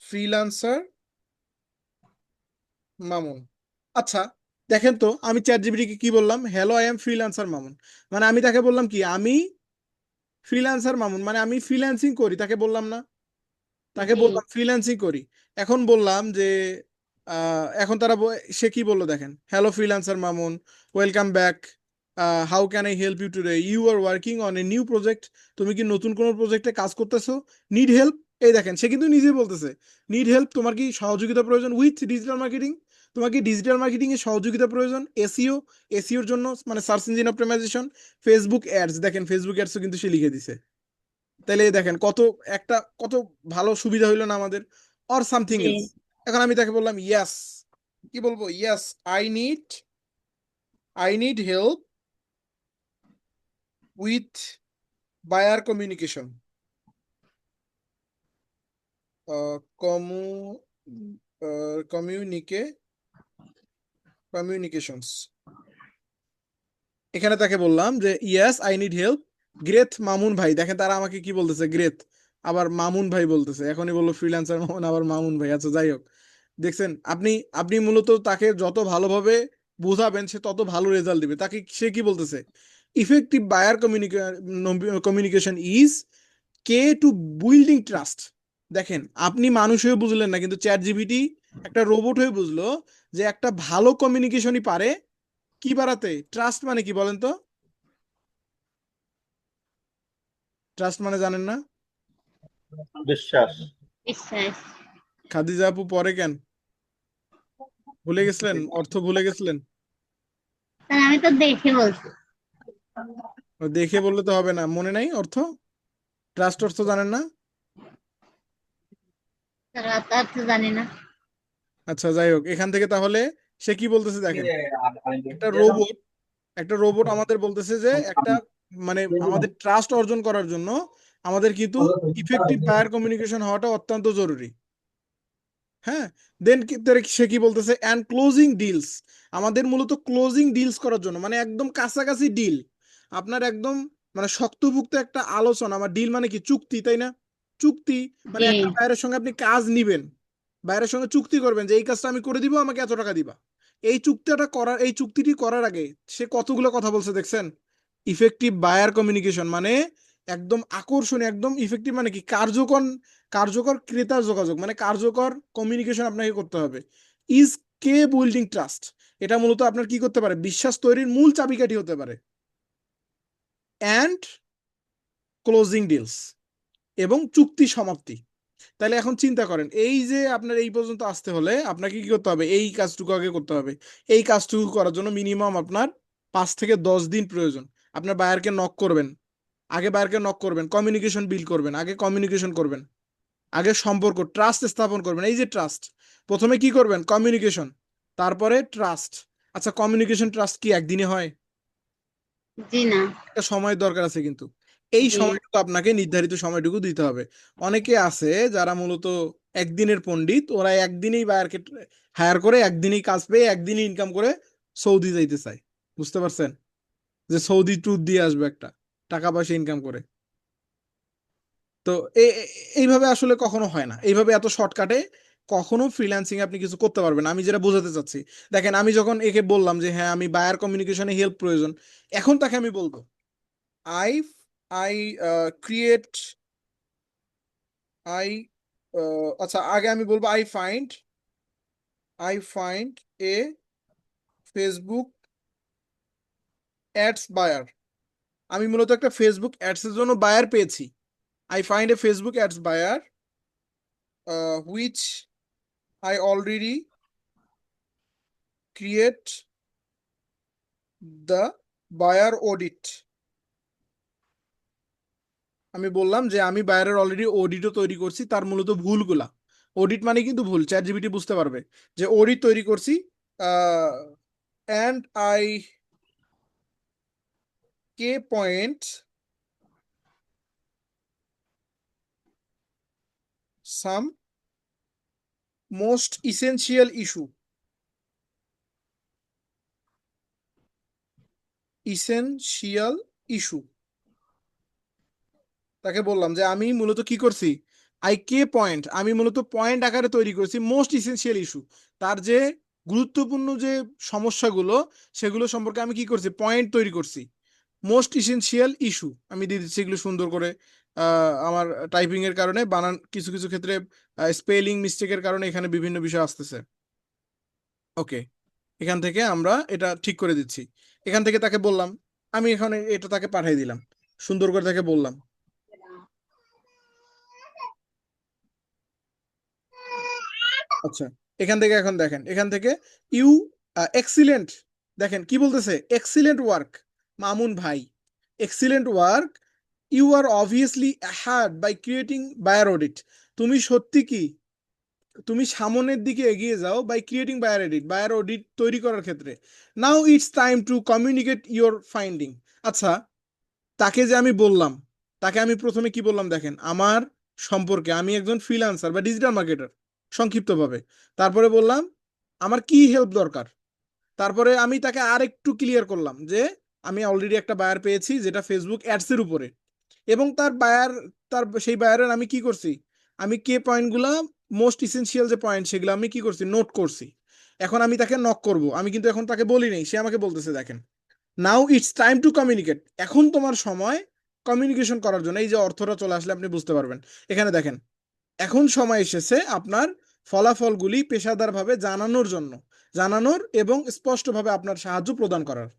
freelancer Mamun. আচ্ছা, দেখেন তো আমি চ্যাট জিপিটিকে কি বললাম, hello I am freelancer Mamun. মানে আমি তাকে বললাম কি, আমি ফ্রিল্যান্সার মামুন, মানে আমি ফ্রিল্যান্সিং করি, তাকে বললাম না? তাকে জি। বললাম ফ্রিল্যান্সিং করি। এখন বললাম যে এখন তারা সে কি বললো দেখেন, hello freelancer Mamun, welcome back, how can I help you today, you are working on a new project, তুমি কি নতুন কোনো প্রজেক্টে কাজ করতেছো, নিড হেল্প। এই দেখেন, সে কিন্তু নিজে বলতেছে নিড হেল্প, তোমার কি সহযোগিতা প্রয়োজন উইথ ডিজিটাল মার্কেটিং, তোমার কি ডিজিটাল মার্কেটিং এর সহযোগিতা প্রয়োজন, এসইও, এসইওর জন্য মানে search engine optimisation, Facebook ads, দেখেন ফেসবুক অ্যাডসও কিন্তু সে লিখে দিছে। তাহলে এই দেখেন কত একটা, কত ভালো সুবিধা হইলো না আমাদের, অর সামথিং জি। এলস। এখন আমি তাকে বললাম ইয়াস, কি বলবো, yes I need help with buyer communication, কমু কমিউনিকে কমিউনিকেশনস। এখানে তাকে বললাম যে yes I need help great Mamun ভাই, দেখেন তারা আমাকে কি বলতেছে, গ্রেট, আবার মামুন ভাই বলতেছে, এখনই বললো ফ্রিল্যান্সার মামুন, আবার মামুন ভাই। আচ্ছা যাই হোক, দেখছেন আপনি, আপনি মূলত তাকে যত ভালোভাবে বোঝাবেন সে তত ভালো রেজাল্ট দিবে। তাকে সে কি বলতেছে, effective buyer communication is key to building trust. দেখেন আপনি মানুষ হয়ে বুঝলেন না, কিন্তু চ্যাট জিপিটি একটা রোবট হয়ে বুঝলো যে একটা ভালো কমিউনিকেশনই পারে কি বাড়াতে, ট্রাস্ট মানে কি বলেন তো, ট্রাস্ট মানে জানেন না? বিশ্বাস। বিশ্বাস। খাদিজা আপু পরে কেন ভুলে গেছিলেন, অর্থ ভুলে গেছিলেন? স্যার আমি তো দেখে বলছি। ও দেখে বললে তো হবে না, মনে নাই অর্থ, ট্রাস্ট অর্থ জানেন না? স্যার অত অর্থ জানি না। আচ্ছা যাই হোক, এখান থেকে তাহলে সে কি বলতেছে দেখেন, একটা রোবট, একটা রোবট আমাদের বলতেছে যে একটা, মানে আমাদের ট্রাস্ট অর্জন করার জন্য আমাদের কিন্তু ইফেক্টিভ বায়ার কমিউনিকেশন হওয়াটা অত্যন্ত জরুরি। হ্যাঁ, দেন সে কি বলতেছে, অ্যান্ড ক্লোজিং ডিলস, আমাদের মূলত ক্লোজিং ডিলস করার জন্য, মানে একদম কাছাকাছি ডিল, আপনার একদম মানে শক্তভুক্ত একটা আলোচনা, আমার ডিল মানে কি চুক্তি, তাই না? চুক্তি মানে জি। একটা বাইরের সঙ্গে আপনি কাজ নিবেন, বাইরের সঙ্গে চুক্তি করবেন যে এই কাজটা আমি করে দিব, আমাকে এত টাকা দিবা। এই চুক্তিটি করার আগে সে কতগুলো কথা বলছে দেখছেন। ইফেক্টিভ বায়ার কমিউনিকেশন মানে একদম আকর্ষণীয়, একদম ইফেক্টিভ মানে কি কার্যকর, কার্যকর ক্রেতা যোগাযোগ, মানে কার্যকর কমিউনিকেশন আপনাকে করতে হবে। ইজ কে বিল্ডিং ট্রাস্ট, এটা মূলত আপনার কি করতে পারে, বিশ্বাস তৈরির মূল চাবিকাঠি হতে পারে। অ্যান্ড ক্লোজিং ডিলস, এবং চুক্তি সমাপ্তি। তাহলে এখন চিন্তা করেন, এই যে আপনার এই পর্যন্ত আসতে হলে আপনাকে কি করতে হবে, এই কাজটুকু আগে করতে হবে। এই কাজটুকু করার জন্য মিনিমাম আপনার 5 থেকে 10 দিন প্রয়োজন। আপনার বায়ারকে নক করবেন, আগে বায়ারকে নক করবেন, কমিউনিকেশন বিল্ড করবেন, আগে কমিউনিকেশন করবেন, আগে সম্পর্ক ট্রাস্ট স্থাপন করবেন। এই যে ট্রাস্ট, প্রথমে কি করবেন, কমিউনিকেশন, তারপরে ট্রাস্ট। আচ্ছা, কমিউনিকেশন ট্রাস্ট কি একদিনে হয়? জি না। একটা সময় দরকার আছে কিন্তু, এই জি। সময়টুকু আপনাকে নির্ধারিত সময়টুকু দিতে হবে। অনেকে আছে যারা মূলত একদিনের পণ্ডিত, ওরা একদিনেই বায়ারকে হায়ার করে, একদিনেই কাজ পেয়ে একদিনই ইনকাম করে সৌদি যাইতে চায়। বুঝতে পারছেন, যে সৌদি ট্যুর দিয়ে আসবে একটা, টাকা পয়সা ইনকাম করে। তো এইভাবে আসলে কখনো হয় না, এইভাবে এত শর্টকাটে কখনো ফ্রিল্যান্সিং আপনি কিছু করতে পারবেন না। আমি যেটা বোঝাতে চাচ্ছি, দেখেন আমি যখন একে বললাম যে হ্যাঁ আমি বায়ার কমিউনিকেশনে হেল্প প্রয়োজন, এখন তাকে আমি বলবো আই আই ক্রিয়েট আই আচ্ছা, আগে আমি বলবো I find a Facebook ads buyer, আমি মূলত একটা ফেসবুক অ্যাডস এর জন্য বায়ার পেয়েছি। I find a Facebook ads buyer which I already create the buyer audit. আমি বললাম যে আমি বায়ারের অলরেডি অডিটও তৈরি করছি, তার মূলত ভুলগুলা, অডিট মানে কিন্তু ভুল, চ্যাট জিপিটি বুঝতে পারবে যে অডিট তৈরি করছি, and I K point some most essential issue. Essential issue, তাকে বললাম যে আমি মূলত কি করছি, পয়েন্ট, আমি মূলত পয়েন্ট আকারে তৈরি করছি মোস্ট ইসেনশিয়াল ইস্যু, তার যে গুরুত্বপূর্ণ যে সমস্যাগুলো সেগুলো সম্পর্কে আমি কি করছি, পয়েন্ট তৈরি করছি। মোস্ট ইসেনশিয়াল ইস্যু আমি দিয়ে দিচ্ছি এগুলো সুন্দর করে। আমার টাইপিং এর কারণে বানান কিছু কিছু ক্ষেত্রে স্পেলিং মিস্টেকের কারণে এখানে বিভিন্ন বিষয় আসতেছে। ওকে, এখান থেকে আমরা এটা ঠিক করে দিচ্ছি। এখান থেকে তাকে বললাম, আমি এখানে এটা তাকে পাঠিয়ে দিলাম, সুন্দর করে তাকে বললাম। আচ্ছা, এখান থেকে এখন দেখেন, এখান থেকে ইউ এক্সিলেন্ট, দেখেন কি বলতেছে, এক্সিলেন্ট ওয়ার্ক মামুন ভাই, excellent work, you are obviously had by creating buyer audit. তুমি সত্যি কি, তুমি সামনের দিকে এগিয়ে যাও বাই ক্রিয়েটিং বায়ার অডিট তৈরি করার ক্ষেত্রে। Now it's time to communicate your finding. আচ্ছা, তাকে যে আমি বললাম, তাকে আমি প্রথমে কি বললাম দেখেন, আমার সম্পর্কে, আমি একজন ফ্রিল্যান্সার বা ডিজিটাল মার্কেটার সংক্ষিপ্তভাবে। তারপরে বললাম আমার কি হেল্প দরকার। তারপরে আমি তাকে আর একটু ক্লিয়ার করলাম যে আমি অলরেডি একটা বায়ার পেয়েছি যেটা ফেসবুক অ্যাডসের উপরে, এবং তার সেই বায়ারের আমি কি করছি, আমি পয়েন্টগুলা মোস্ট ইসেনশিয়াল যে পয়েন্ট সেগুলো আমি কি করছি, নোট করছি। এখন আমি তাকে নক করব, আমি কিন্তু এখন তাকে বলি নাই, সে আমাকে বলতেছে দেখেন, now it's time to communicate, এখন তোমার সময় কমিউনিকেশন করার জন্য। এই যে অর্থটা চলে আসলে আপনি বুঝতে পারবেন। এখানে দেখেন, এখন সময় এসেছে আপনার ফলাফলগুলি পেশাদারভাবে জানানোর এবং স্পষ্টভাবে আপনার সাহায্য প্রদান করার।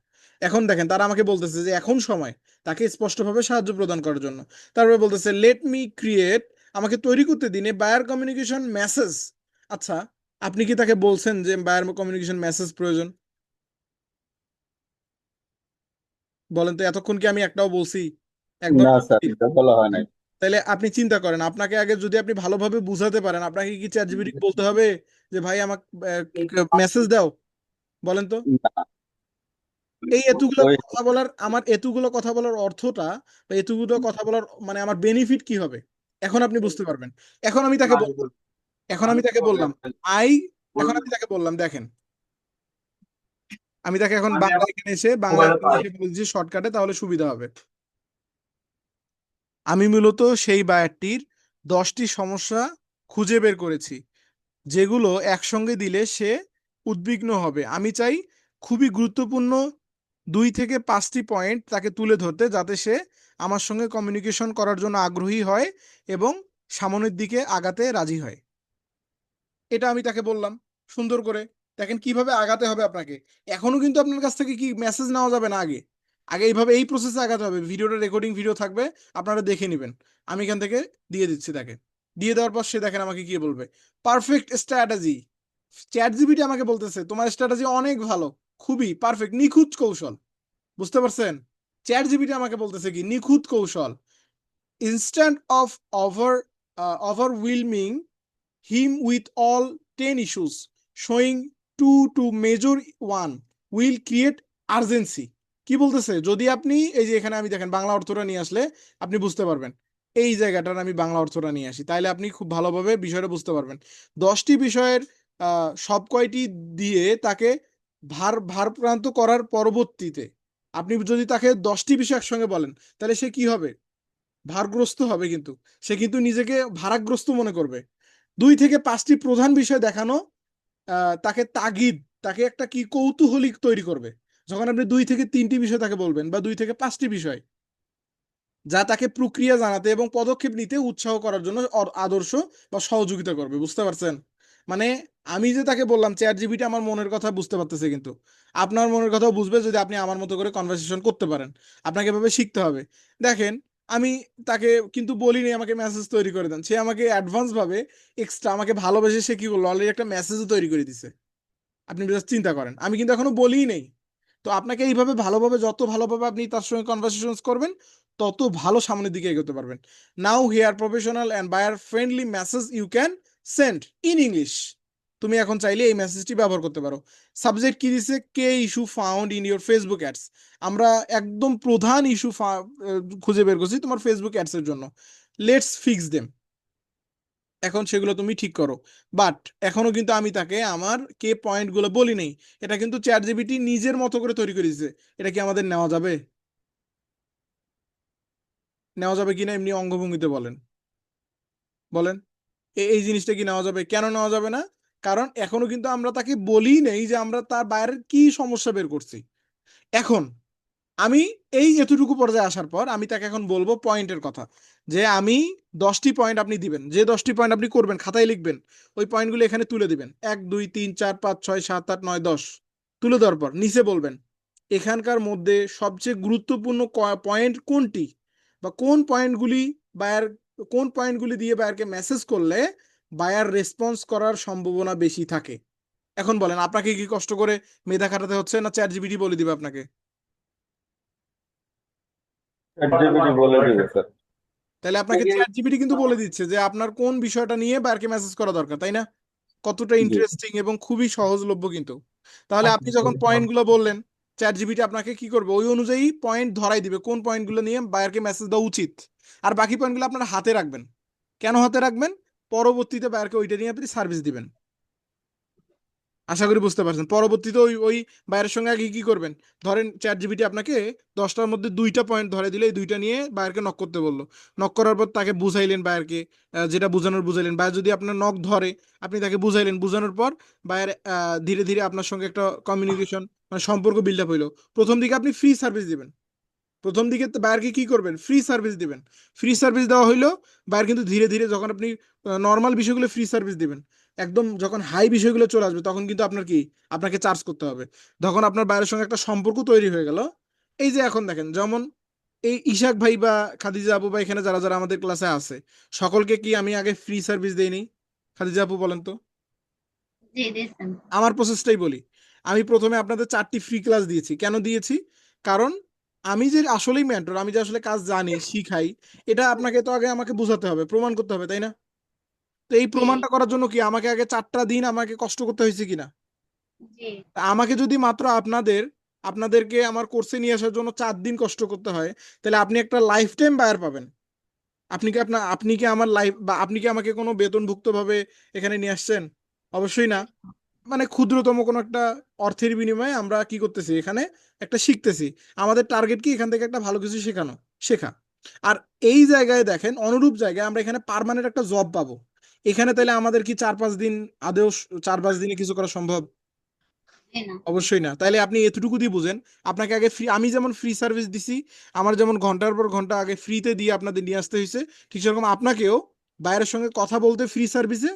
এখন দেখেন তারা আমাকে বলতেছে যে এখন সময় তাকে স্পষ্টভাবে সাহায্য প্রদান করার জন্য। তারপরে বলতেছে লেট মি ক্রিয়েট, আমাকে তৈরি করতে দিন এ বায়ার কমিউনিকেশন মেসেজ। আচ্ছা, আপনি কি তাকে বলছেন যে বায়ার কমিউনিকেশন মেসেজ প্রয়োজন? বলেন তো, এতক্ষণ কি আমি একটাও বলছি? একবার না স্যার, বলছি? এটা বলা হয় নাই। তাহলে আপনি চিন্তা করেন, আপনাকে আগে যদি আপনি ভালোভাবে বুঝাতে পারেন, আপনাকে কি চ্যাটজিপিটি বলতে হবে যে ভাই আমাকে মেসেজ দাও? বলেন তো। না, এই এতগুলো ওই কথা বলার, আমার এতগুলো কথা বলার অর্থটা বা এতগুলো কথা বলার মানে আমার বেনিফিট কি হবে, এখন আপনি বুঝতে পারবেন। এখন আমি তাকে বললাম, এখন আমি তাকে বললাম আই এখন আমি তাকে বললাম দেখেন, আমি তাকে এখন বাংলা এখানে এসে বাংলা এসে বলছি শর্টকাটে, তাহলে সুবিধা হবে। আমি মূলত সেই বায়ারটির 10টি সমস্যা খুঁজে বের করেছি যেগুলো একসঙ্গে দিলে সে উদ্বিগ্ন হবে। আমি চাই খুবই গুরুত্বপূর্ণ 2 থেকে 5টি পয়েন্ট তাকে তুলে ধরতে, যাতে সে আমার সঙ্গে কমিউনিকেশন করার জন্য আগ্রহী হয় এবং সামনের দিকে আগাতে রাজি হয়। এটা আমি তাকে বললাম সুন্দর করে। দেখেন কিভাবে আগাতে হবে আপনাকে। এখনো কিন্তু আপনার কাছ থেকে কি মেসেজ নেওয়া যাবে না, আগে আগে এইভাবে এই প্রসেসে আগাতে হবে। ভিডিওটা রেকর্ডিং ভিডিও থাকবে, আপনারা দেখে নেবেন। আমি এখান থেকে দিয়ে দিচ্ছি তাকে। দিয়ে দেওয়ার পর সে দেখেন আমাকে কি বলবে, পারফেক্ট স্ট্র্যাটেজি। চ্যাট জিপিটি আমাকে বলতেছে তোমার স্ট্র্যাটেজি অনেক ভালো, খুবই পারফেক্ট, নিখুঁত কৌশল। বুঝতে পারছেন? চ্যাট জিপিটি আমাকে বলতেছে কি, নিখুঁত কৌশল। Instant of over overwhelming him with all 10 issues, showing 2 to major one will create urgency। কি বলতেছে, যদি আপনি এই যে এখানে আমি দেখেন বাংলা অর্থটা নিয়ে আসলে আপনি বুঝতে পারবেন। এই জায়গাটার আমি বাংলা অর্থটা নিয়ে আসি, তাইলে আপনি খুব ভালোভাবে বিষয়টা বুঝতে পারবেন। 10টি বিষয়ের সব কয়টি দিয়ে তাকে ভারপ্রান্ত করার পরবর্তীতে আপনি যদি তাকে 10টি বিষয় একসঙ্গে বলেন, তাহলে সে কি হবে, ভারগ্রস্ত হবে। কিন্তু সে কিন্তু নিজেকে ভারাগ্রস্ত মনে করবে। 2 থেকে 5টি প্রধান বিষয় দেখানো তাকে তাগিদ, তাকে একটা কি কৌতূহলিক তৈরি করবে। যখন আপনি 2 থেকে 3টি বিষয় তাকে বলবেন বা 2 থেকে 5টি বিষয়, যা তাকে প্রক্রিয়া জানাতে এবং পদক্ষেপ নিতে উৎসাহ করার জন্য আদর্শ বা সহযোগিতা করবে। বুঝতে পারছেন? মানে আমি যে তাকে বললাম চ্যাট জিপিটি আমার মনের কথা বুঝতে পারতেছে, কিন্তু আপনার মনের কথাও বুঝবে যদি আপনি আমার মতো করে কনভারসেশন করতে পারেন। আপনাকে এভাবে শিখতে হবে। দেখেন, আমি তাকে কিন্তু বলিনি আমাকে মেসেজ তৈরি করে দেন, সে আমাকে অ্যাডভান্স ভাবে এক্সট্রা আমাকে ভালোবেসে সে কি করলো, অলরেডি একটা মেসেজও তৈরি করে দিছে। আপনি জাস্ট চিন্তা করেন, আমি কিন্তু এখনো বলিই নেই। তো আপনাকে এইভাবে ভালোভাবে, যত ভালোভাবে আপনি তার সঙ্গে কনভারসেশন করবেন, তত ভালো সামনের দিকে এগোতে পারবেন। Now here professional and buyer friendly message you can send in English. তুমি এখন চাইলে এই মেসেজটি ব্যবহার করতে পারো। সাবজেক্ট কি দিছে, কে issue found in your Facebook ads. আমরা একদম প্রধান ইস্যু খুঁজে বের করছি তোমার ফেসবুক অ্যাডস এর জন্য। Let's fix them. এখন সেগুলো তুমি ঠিক করো। বাট এখনো কিন্তু আমি তাকে আমার কে পয়েন্টগুলো বলি নেই। এটা কিন্তু চ্যাট জিপিটি নিজের মতো করে তৈরি করে দিয়েছে। এটা কি আমাদের নেওয়া যাবে? নেওয়া যাবে কিনা এমনি অঙ্গভঙ্গিতে বলেন, বলেন। এই জিনিসটা কি নেওয়া যাবে? কেন নেওয়া যাবে না? কারণ এখনো কিন্তু আমরা তাকে বলি নেই যে আমরা তার বাইরের কি সমস্যা বের করছি। এখন আমি এই এতটুকু পর্যায়ে আসার পর আমি তাকে এখন বলবো পয়েন্টের কথা, যে আমি 10টি পয়েন্ট আপনি দিবেন, যে 10টি পয়েন্ট আপনি করবেন খাতায় লিখবেন, ওই পয়েন্টগুলো এখানে তুলে দিবেন, 1 2 3 4 5 6 7 8 9 10। তুলে দেওয়ার পর নিচে বলবেন এখানকার মধ্যে সবচেয়ে গুরুত্বপূর্ণ পয়েন্ট কোনটি, বা কোন পয়েন্টগুলি বায়ার, কোন পয়েন্টগুলি দিয়ে বায়ারকে মেসেজ করলে বায়ার রেসপন্স করার সম্ভাবনা বেশি থাকে। এখন বলেন আপনাকে কি কষ্ট করে মেধা খাটাতে হচ্ছে, না চ্যাট জিপিটি বলে দিবে আপনাকে? ChatGPT বলে দিবে স্যার। তাহলে আপনাকে চ্যাট জিপিটি কিন্তু বলে দিচ্ছে যে আপনার কোন বিষয়টা নিয়ে বায়ারকে মেসেজ করা দরকার, তাই না? কতটা জি। ইন্টারেস্টিং এবং খুবই সহজলভ্য কিন্তু। তাহলে আপনি যখন পয়েন্টগুলো বললেন, চ্যাট জিপিটি আপনাকে কি করবে, ওই অনুযায়ী পয়েন্ট ধরাই দিবে কোন পয়েন্টগুলো নিয়ে বায়ারকে মেসেজ দেওয়া উচিত। আর বাকি পয়েন্টগুলো আপনার হাতে রাখবেন। কেন হাতে রাখবেন? পরবর্তীতে বায়ারকে ওইটা নিয়ে আপনি সার্ভিস দিবেন। আশা করি বুঝতে পারছেন। পরবর্তীতে ওই ওই বায়ারের সঙ্গে আগে কি করবেন, ধরেন চ্যাট জিপিটি আপনাকে 10টার মধ্যে 2টা পয়েন্ট ধরে দিলে এই 2টা নিয়ে বায়ারকে নক করতে বললো। নক করার পর তাকে বুঝাইলেন বায়ারকে, যেটা বুঝানোর বুঝাইলেন। বায়ার যদি আপনার নক ধরে, আপনি তাকে বুঝাইলেন, বুঝানোর পর বায়ার ধীরে ধীরে আপনার সঙ্গে একটা কমিউনিকেশন মানে সম্পর্ক বিল্ড আপ হইলো। প্রথম দিকে আপনি ফ্রি সার্ভিস দিবেন, প্রথম দিকে বায়ারকে কি করবেন, ফ্রি সার্ভিস দিবেন। ফ্রি সার্ভিস দেওয়া হইলো, বায়ার কিন্তু ধীরে ধীরে যখন আপনি নর্মাল বিষয়গুলো ফ্রি সার্ভিস দিবেন, একদম যখন হাই বিষয়গুলো চলে আসবে তখন কিন্তু আপনার কি, আপনাকে চার্জ করতে হবে। তখন আপনার বায়ারের সঙ্গে একটা সম্পর্ক তৈরি হয়ে গেল। এই যে এখন দেখেন, যেমন এই ইশাক ভাই বা খাদিজা আপু বা এখানে যারা যারা আমাদের ক্লাসে আছে, সকলকে কি আমি আগে ফ্রি সার্ভিস দেইনি? খাদিজা আপু বলেন তো। জি দিয়েছেন। আমার প্রসেসটাই বলি। আমি প্রথমে আপনাদের 4টি ফ্রি ক্লাস দিয়েছি। কেন দিয়েছি? কারণ আমি যে আসলেই মেন্টর, আমি যে আসলে কাজ জানি শিখাই, এটা আপনাকে তো আগে আমাকে বোঝাতে হবে, প্রমাণ করতে হবে, তাই না? তো এই জি প্রমাণটা করার জন্য কি আমাকে আগে 4টা দিন আমাকে কষ্ট করতে হয়েছে কিনা? জি তা আমাকে যদি মাত্র আপনাদেরকে আমার কোর্সে নিয়ে আসার জন্য 4 দিন কষ্ট করতে হয়, তাহলে আপনি একটা লাইফ টাইম বায়ার পাবেন। আপনি কি আমার লাইফ, বা আপনি কি আমাকে কোনো বেতনভুক্ত ভাবে এখানে নিয়ে আসছেন? অবশ্যই না। মানে ক্ষুদ্রতম কোনো একটা অর্থের বিনিময়ে আমরা কি করতেছি এখানে, একটা শিখতেছি। আমাদের টার্গেট কি এখান থেকে একটা ভালো কিছু শেখা। আর এই জায়গায় দেখেন, অনুরূপ জায়গায় আমরা এখানে পার্মানেন্ট একটা জব পাবো। এখানে তাহলে আমাদের কি 4-5 দিন আদেও 4-5 দিনে কিছু করা সম্ভব? জি না। অবশ্যই না। তাইলে আপনি এতটুকু দিয়ে বুঝেন, আপনাকে আগে ফ্রি, আমি যেমন ফ্রি সার্ভিস দিছি, আমার যেমন ঘন্টার পর ঘন্টা আগে ফ্রিতে দিয়ে আপনাদের নিয়ে আসতে হয়েছে, ঠিক সেরকম আপনাকেও বাইরের সঙ্গে কথা বলতে ফ্রি সার্ভিসে,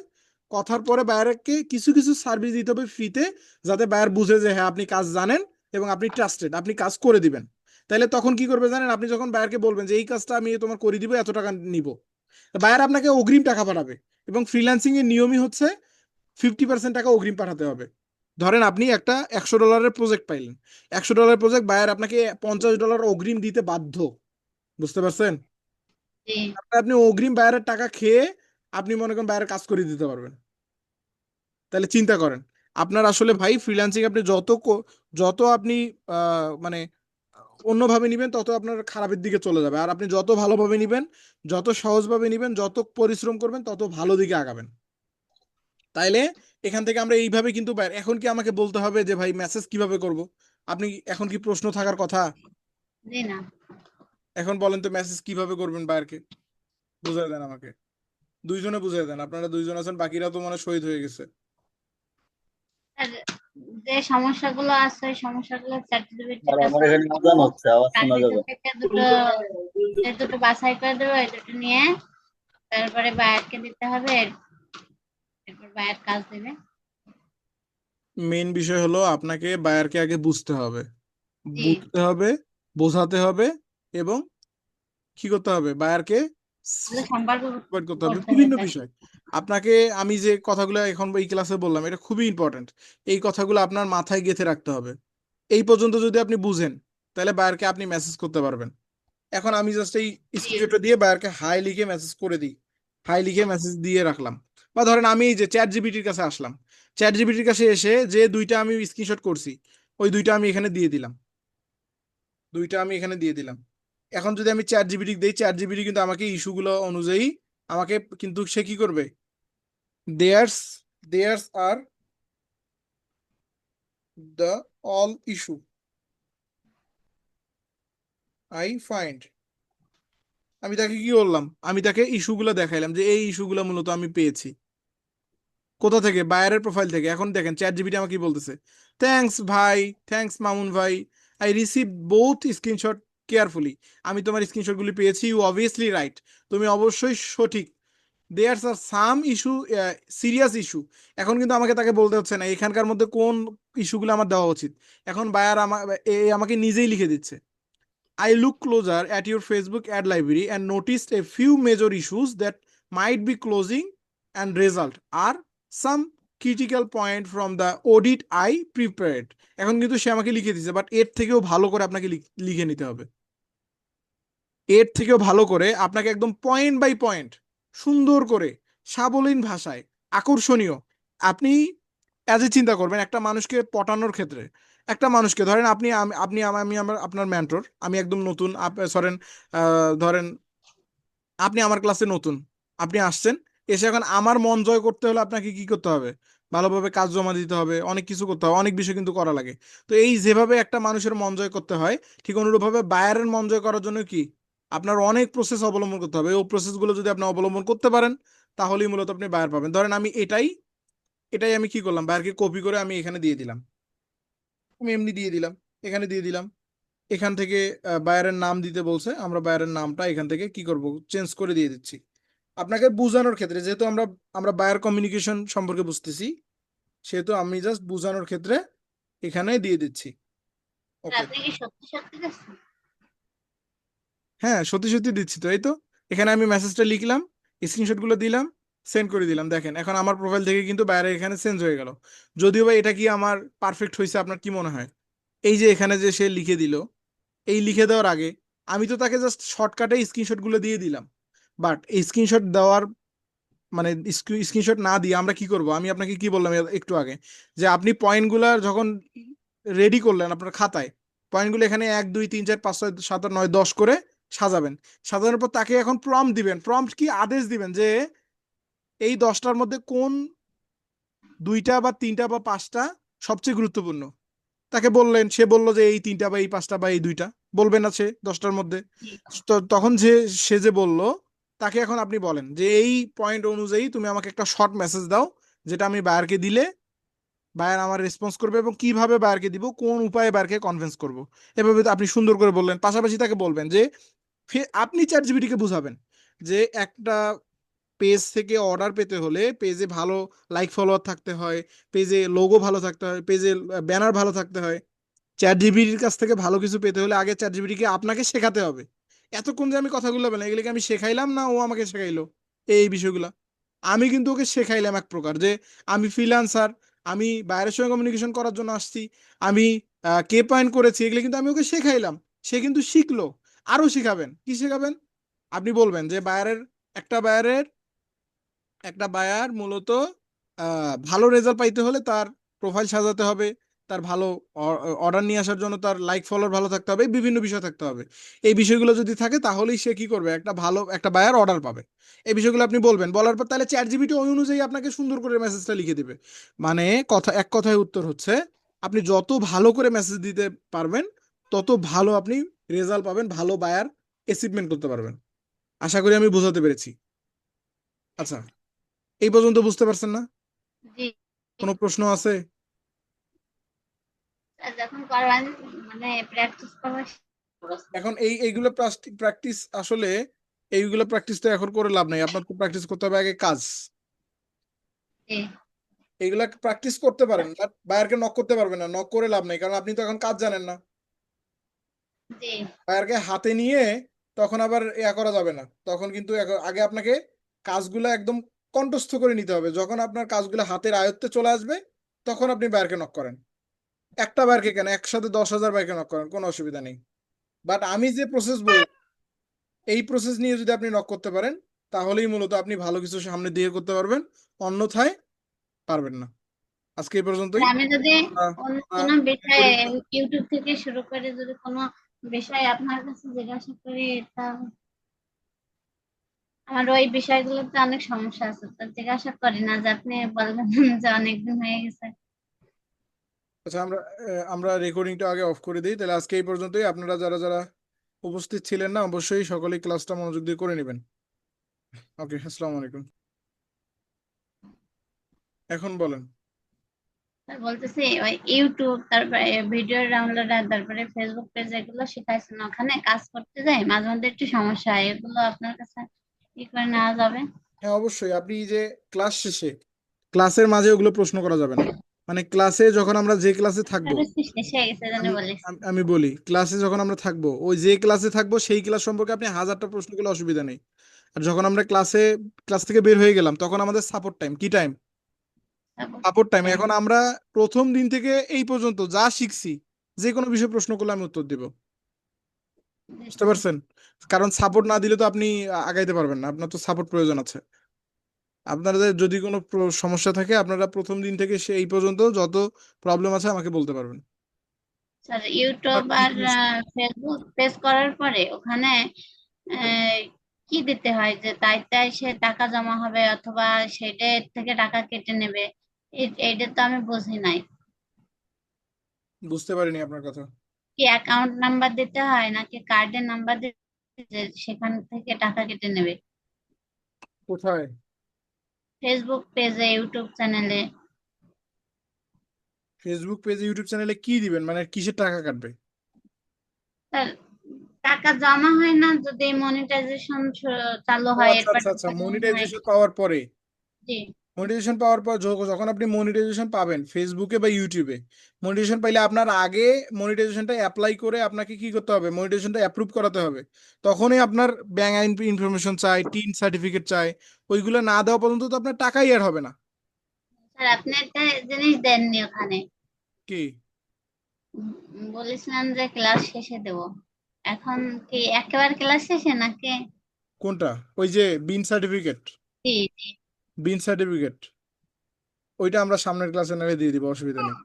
কথার পরে বাইরেকে কিছু কিছু সার্ভিস দিতে হবে ফ্রিতে, যাতে বায়ার বুঝে যে হ্যাঁ আপনি কাজ জানেন এবং আপনি ট্রাস্টেড, আপনি কাজ করে দিবেন। তাইলে তখন কি করবে জানেন, আপনি যখন বায়ারকে বলবেন যে এই কাজটা আমি তোমার করে দিব, এত টাকা নিব, বায়ার আপনাকে অগ্রিম টাকা পাঠাবে। এবং ফ্রিল্যান্সিং এর নিয়মই হচ্ছে 50% টাকা অগ্রিম পাঠাতে হবে। ধরেন আপনি একটা $100 প্রজেক্ট পাইলেন, $100 প্রজেক্ট, বায়ার আপনাকে $50 অগ্রিম দিতে বাধ্য। বুঝতে পারছেন? জি তারপরে আপনি অগ্রিম বায়ারের টাকা খেয়ে আপনি মনে করেন বায়ারের কাজ করে দিতে পারবেন। তাহলে চিন্তা করেন, আপনার আসলে ভাই ফ্রিল্যান্সিং আপনি যত আপনি মানে অন্যভাবে নিবেন, তত আপনার খারাপের দিকে চলে যাবে। আর আপনি যত ভালোভাবে নিবেন, যত সহজভাবে নিবেন, যত পরিশ্রম করবেন, তত ভালো দিকে আগাবেন। তাইলে এখান থেকে আমরা এইভাবে কিন্তু এখন কি আমাকে বলতে হবে যে ভাই মেসেজ কিভাবে করব? আপনি এখন কি প্রশ্ন থাকার কথা? জি না। এখন বলেন তো মেসেজ কিভাবে করবেন বায়ারকে, বুঝাই দেন আমাকে। দুইজনে বুঝাই দেন, আপনারা দুইজন আছেন, বাকিরা তো মানে শহীদ হয়ে গেছে। আর যে সমস্যাগুলো আছে ওই সমস্যাগুলো চ্যাট আর আমার কাছে এখানে আজান হচ্ছে, আওয়াজ তার শোনা ভিতর যাবে। থেকে দুটো বাছাই করে দেবো, এই দুটো নিয়ে তারপরে বায়ারকে দিতে হবে, এরপর বায়ার কাজ দেবে। মেইন বিষয় হলো আপনাকে বায়ারকে আগে বুঝতে হবে, জি বুঝতে হবে, বোঝাতে হবে, এবং কি করতে হবে, বায়ারকে তাহলে সম্পর্ক provide করতে হবে করতে হবে বিভিন্ন তার বিষয়। আপনাকে আমি যে কথাগুলো এখন এই ক্লাসে বললাম, এটা খুবই ইম্পর্টেন্ট। এই কথাগুলো আপনার মাথায় গেঁথে রাখতে হবে। এই পর্যন্ত যদি আপনি বুঝেন, তাহলে বায়ারকে আপনি মেসেজ করতে পারবেন। এখন আমি জাস্ট এই জি স্ক্রিনশটটা দিয়ে বায়ারকে হাই লিখে মেসেজ করে দিই, হাই লিখে মেসেজ দিয়ে রাখলাম। বা ধরেন আমি এই যে চ্যাট জিপিটির কাছে আসলাম, চ্যাট জিপিটির কাছে এসে যে 2টা আমি স্ক্রিনশট করছি, ওই 2টা আমি এখানে দিয়ে দিলাম, 2টা আমি এখানে দিয়ে দিলাম। এখন যদি আমি চ্যাট জিপিটি দেই, চ্যাট জিপিটি কিন্তু আমাকে ইস্যুগুলো অনুযায়ী আমাকে কিন্তু সে কি করবে, theirs are the all issue I find. আমি তাকে কি বললাম, আমি তাকে ইস্যুগুলো দেখাইলাম যে এই ইস্যুগুলো মূলত আমি পেয়েছি কোথা থেকে, বায়ারের প্রোফাইল থেকে। এখন দেখেন চ্যাট জিপিটি আমাকে কি বলতেছে, থ্যাঙ্কস ভাই, থ্যাঙ্কস মামুন ভাই, I receive both screenshot carefully. আমি তোমার স্ক্রিনশটগুলি পেয়েছি, ইউ অবভিয়াসলি রাইট, তুমি অবশ্যই সঠিক। দেয়ার আর সাম ইস্যু, সিরিয়াস ইস্যু। এখন কিন্তু আমাকে তাকে বলতে হচ্ছে না এখানকার মধ্যে কোন ইস্যুগুলো আমার দেওয়া উচিত, এখন বায়ার আমাকে নিজেই লিখে দিচ্ছে। I look closer at your Facebook ad library and noticed a few major issues that might be closing and result are some critical point from the audit I prepared. এখন কিন্তু সে আমাকে লিখে দিয়েছে, বাট এর থেকেও ভালো করে আপনাকে লিখে নিতে হবে। এর থেকেও ভালো করে আপনাকে একদম পয়েন্ট বাই পয়েন্ট সুন্দর করে সাবলীল ভাষায় আকর্ষণীয় আপনি অ্যাজ এ চিন্তা করবেন একটা মানুষকে পটানোর ক্ষেত্রে। একটা মানুষকে ধরেন আমি আমার আপনার মেন্টর, আমি একদম নতুন, ধরেন আপনি আমার ক্লাসে নতুন, আপনি আসছেন, এসে এখন আমার মন জয় করতে হলে আপনাকে কি করতে হবে, ভালোভাবে কাজ জমা দিতে হবে, অনেক কিছু করতে হবে, অনেক বিষয় কিন্তু করা লাগে। তো এই যেভাবে একটা মানুষের মন জয় করতে হয়, ঠিক অনুরূপভাবে বায়ারের মন জয় করার জন্য কি আপনার অনেক প্রসেস অবলম্বন করতে হবে। ওই প্রসেসগুলো যদি আপনি অবলম্বন করতে পারেন তাহলেই মূলত আপনি বায়ার পাবেন। ধরেন আমি এটাই এটাই আমি কি করলাম, বায়ারকে কপি করে আমি এখানে দিয়ে দিলাম, আমি এমনি দিয়ে দিলাম, এখানে দিয়ে দিলাম। এখান থেকে বায়ারের নাম দিতে বলছে, আমরা বায়ারের নামটা এখান থেকে কি করব, চেঞ্জ করে দিয়ে দিচ্ছি আপনাকে বোঝানোর ক্ষেত্রে। যেহেতু আমরা আমরা বায়ার কমিউনিকেশন সম্পর্কে বুঝতেছি, সেহেতু আমি জাস্ট বোঝানোর ক্ষেত্রে এখানে দিয়ে দিচ্ছি। ওকে, আপনি কি সত্যি সত্যি দিচ্ছেন? হ্যাঁ সত্যি সত্যি দিচ্ছি তো, এই তো এখানে আমি মেসেজটা লিখলাম, স্ক্রিনশট গুলো দিলাম, সেন্ড করে দিলাম। দেখেন এখন আমার প্রোফাইল থেকে কিন্তু বাইরে এখানে চেঞ্জ হয়ে গেল। যদিও বা এটা কি আমার পারফেক্ট হয়েছে আপনার কি মনে হয়? এই যে এখানে যে সে লিখে দিল, এই লিখে দেওয়ার আগে আমি তো তাকে জাস্ট শর্টকাটে স্ক্রিনশট গুলো দিয়ে দিলাম। বাট এই স্ক্রিনশট দেওয়ার মানে স্ক্রিনশট না দিয়ে আমরা কি করব, আমি আপনাকে কি বললাম একটু আগে, যে আপনি পয়েন্টগুলো যখন রেডি করলেন আপনার খাতায়, পয়েন্টগুলো এখানে 1 2 3 4 5 6 7 8 9 10 করে সাজাবেন। সাজানোর পর তাকে এখন প্রম্পট দিবেন। প্রম্পট কি, আদেশ দিবেন যে এই 10টার মধ্যে কোন 2টা বা 3টা বা 5টা সবচেয়ে গুরুত্বপূর্ণ। তাকে বললেন, সে বললো যে এই 3টা বা এই 5টা বা এই 2টা, বলবেন না সে 10টার মধ্যে। জি। তো তখন সে যে বলল, তাকে এখন আপনি বলেন যে এই পয়েন্ট অনুযায়ী তুমি আমাকে একটা শর্ট মেসেজ দাও, যেটা আমি বায়ারকে দিলে বায়ার আমার রেসপন্স করবে, এবং কিভাবে বায়ারকে দিব, কোন উপায়ে বায়ারকে কনভিন্স করব। এভাবে তো আপনি সুন্দর করে বললেন। পাশাপাশি তাকে বলবেন যে আপনি চ্যাট জিপিটিকে বুঝাবেন যে একটা পেজ থেকে অর্ডার পেতে হলে পেজে ভালো লাইক ফলোয়ার থাকতে হয়, পেজে লোগো ভালো থাকতে হয়, পেজে ব্যানার ভালো থাকতে হয়। চ্যাট জিপিটির কাছ থেকে ভালো কিছু পেতে হলে আগে চ্যাট জিপিটিকে আপনাকে শেখাতে হবে। এতক্ষণ যে আমি কথাগুলো বললাম এগুলোকে আমি শেখাইলাম না ও আমাকে শেখাইলো এই বিষয়গুলো? আমি কিন্তু ওকে শেখাইলাম এক প্রকার, যে আমি ফ্রিল্যান্সার, আমি বাইরের সঙ্গে কমিউনিকেশন করার জন্য আসছি, আমি কে পয়েন্ট করেছি, এগুলো কিন্তু আমি ওকে শেখাইলাম। সে কিন্তু শিখলো। আরো শিখাবেন, কি শেখাবেন? আপনি বলবেন যে একটা বায়ারের একটা বায়ার মূলত ভালো রেজাল্ট পাইতে হলে তার প্রোফাইল সাজাতে হবে, তার ভালো অর্ডার নিয়ে আসার জন্য তার লাইক ফলোয়ার ভালো থাকতে হবে, বিভিন্ন বিষয় থাকতে হবে। এই বিষয়গুলো যদি থাকে তাহলেই সে কি করবে, একটা ভালো একটা বায়ার অর্ডার পাবে। এই বিষয়গুলো আপনি বলবেন, বলার পর তাহলে চ্যাট জিপিটি ওই অনুযায়ী আপনাকে সুন্দর করে মেসেজটা লিখে দিবে। মানে এক কথায় উত্তর হচ্ছে, আপনি যত ভালো করে মেসেজ দিতে পারবেন তত ভালো আপনি রেজাল্ট পাবেন, ভালো বায়ার অ্যাচিভমেন্ট করতে পারবেন। আশা করি আমি বোঝাতে পেরেছি। আচ্ছা, এই পর্যন্ত বুঝতে পারছেন না? জি। কোনো প্রশ্ন আছে? আর যখন করবেন মানে প্র্যাকটিস করবেন। এখন এইগুলো প্র্যাকটিস আসলে এইগুলো প্র্যাকটিস তো এখন করে লাভ নাই, আপনার তো প্র্যাকটিস করতে হবে আগে কাজ। জি। এইগুলা প্র্যাকটিস করতে পারেন, বাট বায়ারকে নক করতে পারবেন না, নক করে লাভ নাই, কারণ আপনি তো এখন কাজ জানেন না। জি। বায়ারকে হাতে নিয়ে তখন আবার ইয়া করা যাবে না, তখন কিন্তু আগে আপনাকে কাজগুলো একদম কণ্ঠস্থ করে নিতে হবে। যখন আপনার কাজগুলো হাতের আয়ত্তে চলে আসবে তখন আপনি বায়ারকে নক করেন। একটা বায়ারকে কেন, একসাথে 10,000 বায়ারকে নক করেন, কোনো অসুবিধা নেই। বাট আমি যে প্রসেস বলবো এই প্রসেস নিয়ে যদি আপনি নক করতে পারেন তাহলেই মূলত আপনি ভালো কিছু সামনে দিয়ে করতে পারবেন, অন্যথায় পারবেন না। আজকে এই আর পর্যন্তই। আমি যদি আহ, অন্য আহ, কোনো বিষয়ে পরীক্ষা- ইউটিউব থেকে শুরু করে যদি কোনো বিষয় আপনার কাছে জিজ্ঞাসা করি, তা আমার ওই বিষয়গুলোতে অনেক সমস্যা আছে, তো জিজ্ঞাসা করি না যে আপনি বলবেন যে অনেকদিন হয়ে গেছে। আচ্ছা, আমরা রেকর্ডিংটা আগে অফ করে দিই, তাহলে আজকে এই পর্যন্তই। আপনারা যারা যারা উপস্থিত ছিলেন না, অবশ্যই সকলেই ক্লাসটা মনোযোগ দিয়ে করে নেবেন। ওকে, আসসালামু আলাইকুম। এখন বলেন। স্যার বলতেছি ওই ইউটিউব, তারপরে ভিডিও ডাউনলোড, আর তারপরে ফেসবুক পেজ, এগুলো শিখাইছেন, ওখানে কাজ করতে যাই মাঝে মধ্যে একটু সমস্যা হয়, এগুলো আপনার কাছে কি করে নেওয়া যাবে? হ্যাঁ, অবশ্যই। আপনি যে ক্লাস শেষে, ক্লাসের মাঝে ওগুলো প্রশ্ন করা যাবে না। মানে ক্লাসে যখন আমরা যে ক্লাসে থাকবো, শেষ হয়ে গেছে জানি আমি বলিস। আমি বলি, ক্লাসে যখন আমরা থাকবো, ওই যে ক্লাসে থাকবো সেই ক্লাস সম্পর্কে আপনি হাজারটা প্রশ্ন করলে অসুবিধা নেই। আর যখন আমরা ক্লাস থেকে বের হয়ে গেলাম, তখন আমাদের সাপোর্ট টাইম। কি টাইম? Support time. এখন আমরা প্রথম দিন থেকে এই পর্যন্ত যা শিখছি, যে কোনো বিষয়ে প্রশ্ন করলে আমি উত্তর দিব। বুঝতে পারছেন? কারণ সাপোর্ট না দিলে তো আপনি আগাইতে পারবেন না, আপনার তো সাপোর্ট প্রয়োজন আছে। আপনাদের যদি কোনো সমস্যা থাকে, আপনারা প্রথম দিন থেকে এই পর্যন্ত যত প্রবলেম আছে আমাকে বলতে পারবেন। স্যার আমার ইউটিউব কি আর কোনো- ফেসবুক পেজ করার পরে ওখানে আহ, কি দিতে হয় যে তাই তাই সে টাকা জমা হবে, অথবা সেটা থেকে টাকা কেটে নেবে? এইটা তো আমি বুঝি নাই। বুঝতে পারিনি আপনার কথা। কি অ্যাকাউন্ট নাম্বার দিতে হয় নাকি কার্ডের নাম্বার দিতে যে সেখান থেকে টাকা কেটে নেবে? কোথায়? ফেসবুক পেজে, ইউটিউব চ্যানেলে। ফেসবুক পেজে, ইউটিউব চ্যানেলে কি দিবেন? মানে কিসের টাকা কাটবে? স্যার টাকা জমা হয় না যদি মনিটাইজেশন চালু ও হয়, আচ্ছা এরপর আচ্ছা আচ্ছা, টাকা জমা হয়? মনিটাইজেশন পাওয়ার পরে। জি। মনিটাইজেশন পাওয়ার পর যখন আপনি মনিটাইজেশন পাবেন ফেসবুকে বা ইউটিউবে, মনিটাইজেশন পাইলে আপনার আগে মনিটাইজেশনটা অ্যাপ্লাই করে আপনাকে কি করতে হবে? মনিটাইজেশনটা অ্যাপ্রুভ করাতে হবে। তখনই আপনার ব্যাংক ইনফরমেশন চাই, টিন সার্টিফিকেট চাই। ওইগুলো না দেওয়া পর্যন্ত তো আপনার টাকাই আর হবে না। স্যার আপনি একটা জিনিস দেননি ওখানে, কি? বলেছিলাম যে ক্লাস শেষে দেব। এখন কি একেবারে ক্লাস শেষে নাকি? কোনটা? ওই যে বিন সার্টিফিকেট। জি জি। বিন সার্টিফিকেট ওইটা আমরা সামনের ক্লাসে নাহলে দিয়ে দিব, অসুবিধা নেই।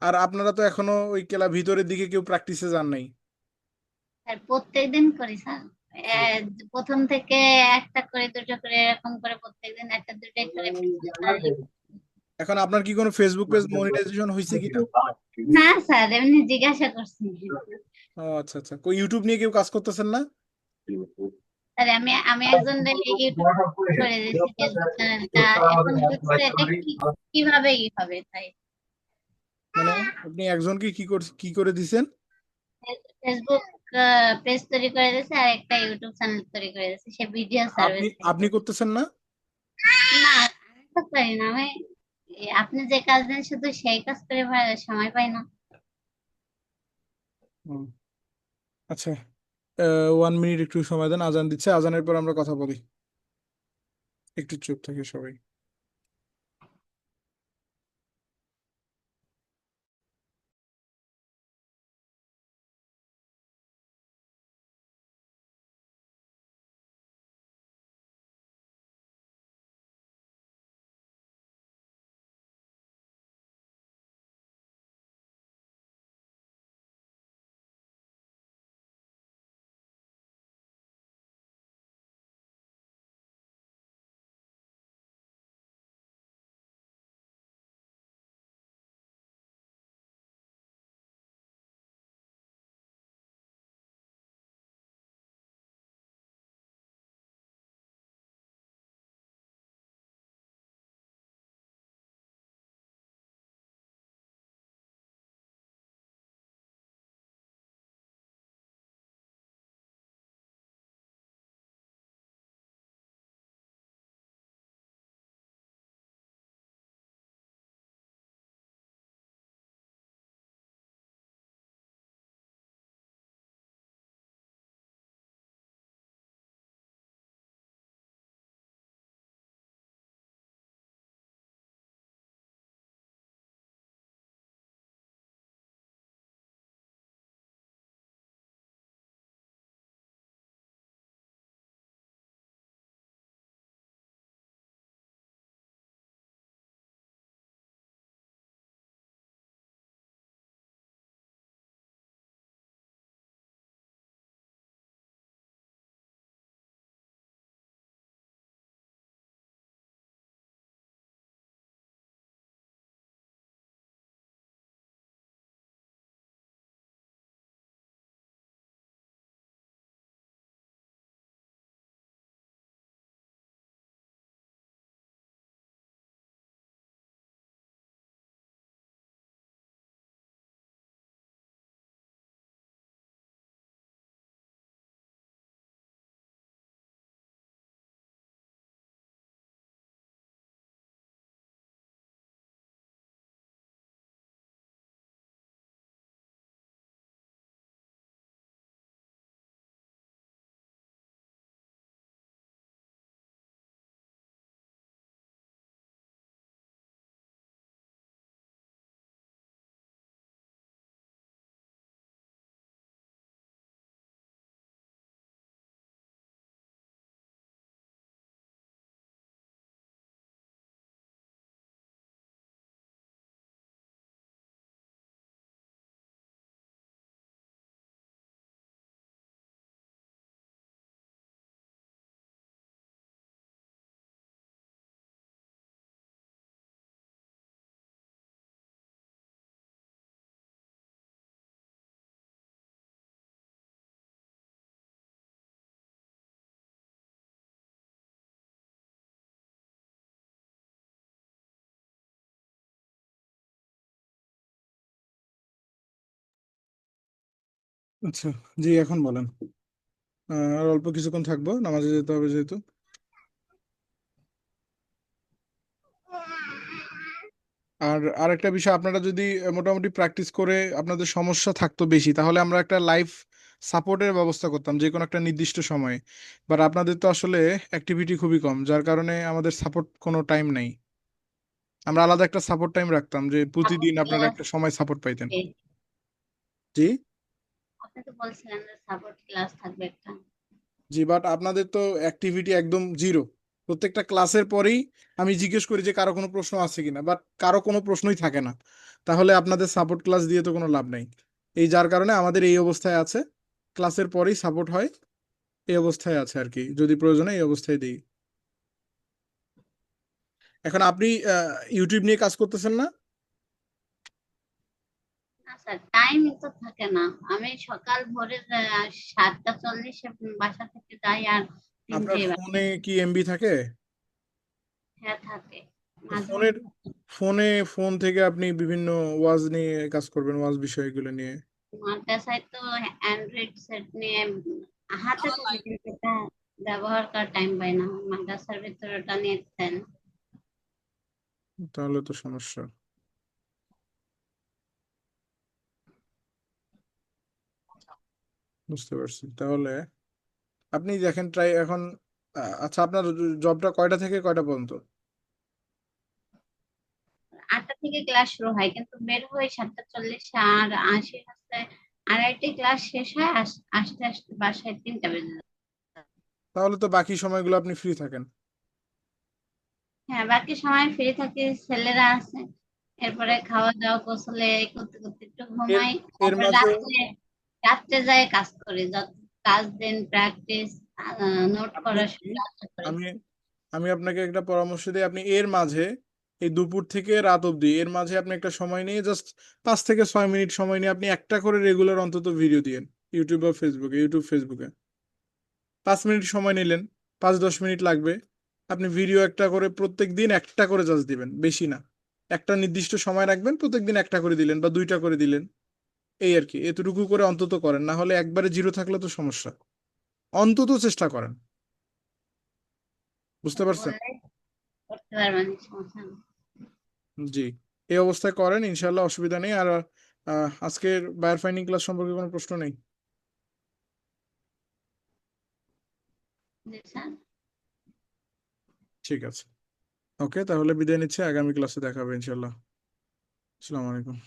আর আপনারা তো এখনো ওই ভিতরের দিকে কেউ প্র্যাকটিসে যান নাই। স্যার প্রত্যেকদিন করি স্যার। আহ, প্রথম থেকে একটা করে, দুটো করে, এরকম করে প্রত্যেকদিন একটা দুটো করে এখন আপনার কি কোনো ফেসবুক পেজ মনিটাইজেশন হয়েছে কিনা? না স্যার, এমনি জিজ্ঞাসা করছি। ও আচ্ছা আচ্ছা, কই ইউটিউব নিয়ে কেউ কাজ করতেছেন না? স্যার আমি আমি একজন ইউটিউব করে দিয়েছি, ফেসবুক চ্যানেলটা। এখন হচ্ছে এটা কিভাবে কি হবে তাই? মানে আপনি একজনকে কি করে দিছেন? ফেসবুক পেজ তৈরি করে দিয়েছে, আর একটা ইউটিউব চ্যানেল তৈরি করে দিয়েছে, সে ভিডিও আপনি সার্ভিস থেকে। আপনি করতেছেন না? না, আমি তো পারি না। আমি আপনি যে কাজ দেন শুধু সেই কাজ করে সময় পাই না। হুম, আচ্ছা। 1 মিনিট একটু সময় দেন, আজান দিচ্ছে, আজানের পর আমরা কথা বলি। একটু চুপ থাকি সবাই। আচ্ছা, জি এখন বলেন। আর অল্প কিছুক্ষণ থাকবো, নামাজে যেতে হবে যেহেতু। আর আরেকটা বিষয়, আপনারা যদি মোটামুটি প্র্যাকটিস করে আপনাদের সমস্যা থাকতো বেশি, তাহলে আমরা একটা লাইভ সাপোর্টের ব্যবস্থা করতাম যে কোনো একটা নির্দিষ্ট সময়ে। বাট আপনাদের তো আসলে অ্যাক্টিভিটি খুবই কম, যার কারণে আমাদের সাপোর্ট কোনো টাইম নেই। আমরা আলাদা একটা সাপোর্ট টাইম রাখতাম যে সাপোর্ট প্রতিদিন আপনারা ক্লাস একটা সময় সাপোর্ট পাইতেন। থাকবে, জি। আপনি তো বলছিলেন যে সাপোর্ট ক্লাস থাকবে একটা। জি, বাট আপনাদের তো অ্যাক্টিভিটি একদম জিরো। প্রত্যেকটা ক্লাসের পরেই আমি জিজ্ঞেস করি যে কারো কোনো প্রশ্ন আছে কিনা, বাট কারো কোনো প্রশ্নই থাকে না। তাহলে আপনাদের সাপোর্ট ক্লাস দিয়ে তো কোনো লাভ নাই। এই যার কারণে আমাদের এই অবস্থায় আছে, ক্লাসের পরেই সাপোর্ট হয়। এই অবস্থায় আছে আর কি, যদি প্রয়োজনে এই অবস্থায় দিই। এখন আপনি ইউটিউব নিয়ে কাজ করতেছেন না? না স্যার, টাইম তো থাকে না। আমি সকাল ভোরে 7:40 বাসা থেকে যাই আর আপনার 3টে ফোনে কি এমবি থাকে? হ্যাঁ থাকে, তো মাঝে ফোনের মাঝে। ফোনে ফোন থেকে আপনি বিভিন্ন ওয়াজ নিয়ে কাজ করবেন, ওয়াজ বিষয়গুলো নিয়ে। মাদ্রাসায় তো অ্যান্ড্রয়েড সেট নিয়ে হাতে থাকে, কিন্তু এটা ব্যবহার করার টাইম পাই না। মাদ্রাসার ভিতরে ওটা নিয়ে দেন। তাহলে তো সমস্যা। বুঝতে পারছি। তাহলে আপনি দেখেন ট্রাই এখন। আচ্ছা, আপনার জবটা কয়টা থেকে কয়টা পর্যন্ত? 8টা থেকে ক্লাস শুরু হয়, কিন্তু বের হই 7:40, আর আসি হচ্ছে 2:30 ক্লাস শেষ হয়, আসতে আসতে বাসায় 3টা বেজে যায়। তাহলে তো বাকি সময়গুলো আপনি ফ্রি থাকেন। হ্যাঁ, বাকি সময় ফ্রি থাকি, ছেলেরা আছে। এরপরে খাওয়া দাওয়া গোসলে এই করতে করতে একটু এর ঘুমাই। এর তারপরে মাঝেও রাত্রে রাত্রে যায় কাজ করি, যত কাজ দেন প্র্যাকটিস, নোট আপনি করা কি, সব রাত্রে করি। আমি আমি আপনাকে একটা পরামর্শ দিই, আপনি এর মাঝে এই দুপুর থেকে রাত অবধি এর মাঝে আপনি একটা সময় নিয়ে জাস্ট 5 থেকে 6 মিনিট সময় নিয়ে আপনি একটা করে রেগুলার অন্তত ভিডিও দিয়েন। ইউটিউব বা ফেসবুকে, ইউটিউব ফেসবুকে 5 মিনিট সময় নিলেন, 5-10 মিনিট লাগবে। আপনি ভিডিও একটা করে প্রত্যেক দিন একটা করে জাস্ট দিবেন, বেশি না। একটা নির্দিষ্ট সময় রাখবেন, প্রত্যেকদিন একটা করে দিলেন বা দুইটা করে দিলেন। এই আর কি, এতটুকু করে অন্তত করেন, না হলে একবারে জিরো থাকলে তো সমস্যা। অন্তত চেষ্টা করেন। বুঝতে পারছেন? বললে করতে পারবেন, সমস্যা নেই। জি। এই অবস্থায় করেন, ইনশাল্লাহ অসুবিধা নেই। আর আজকের বায়ার ফাইন্ডিং ক্লাস সম্পর্কে কোনো প্রশ্ন নেই? জি স্যার। ঠিক আছে। ওকে, তাহলে বিদায় নিচ্ছে, আগামী ক্লাসে দেখা হবে ইনশাল্লাহ। আসসালামু আলাইকুম।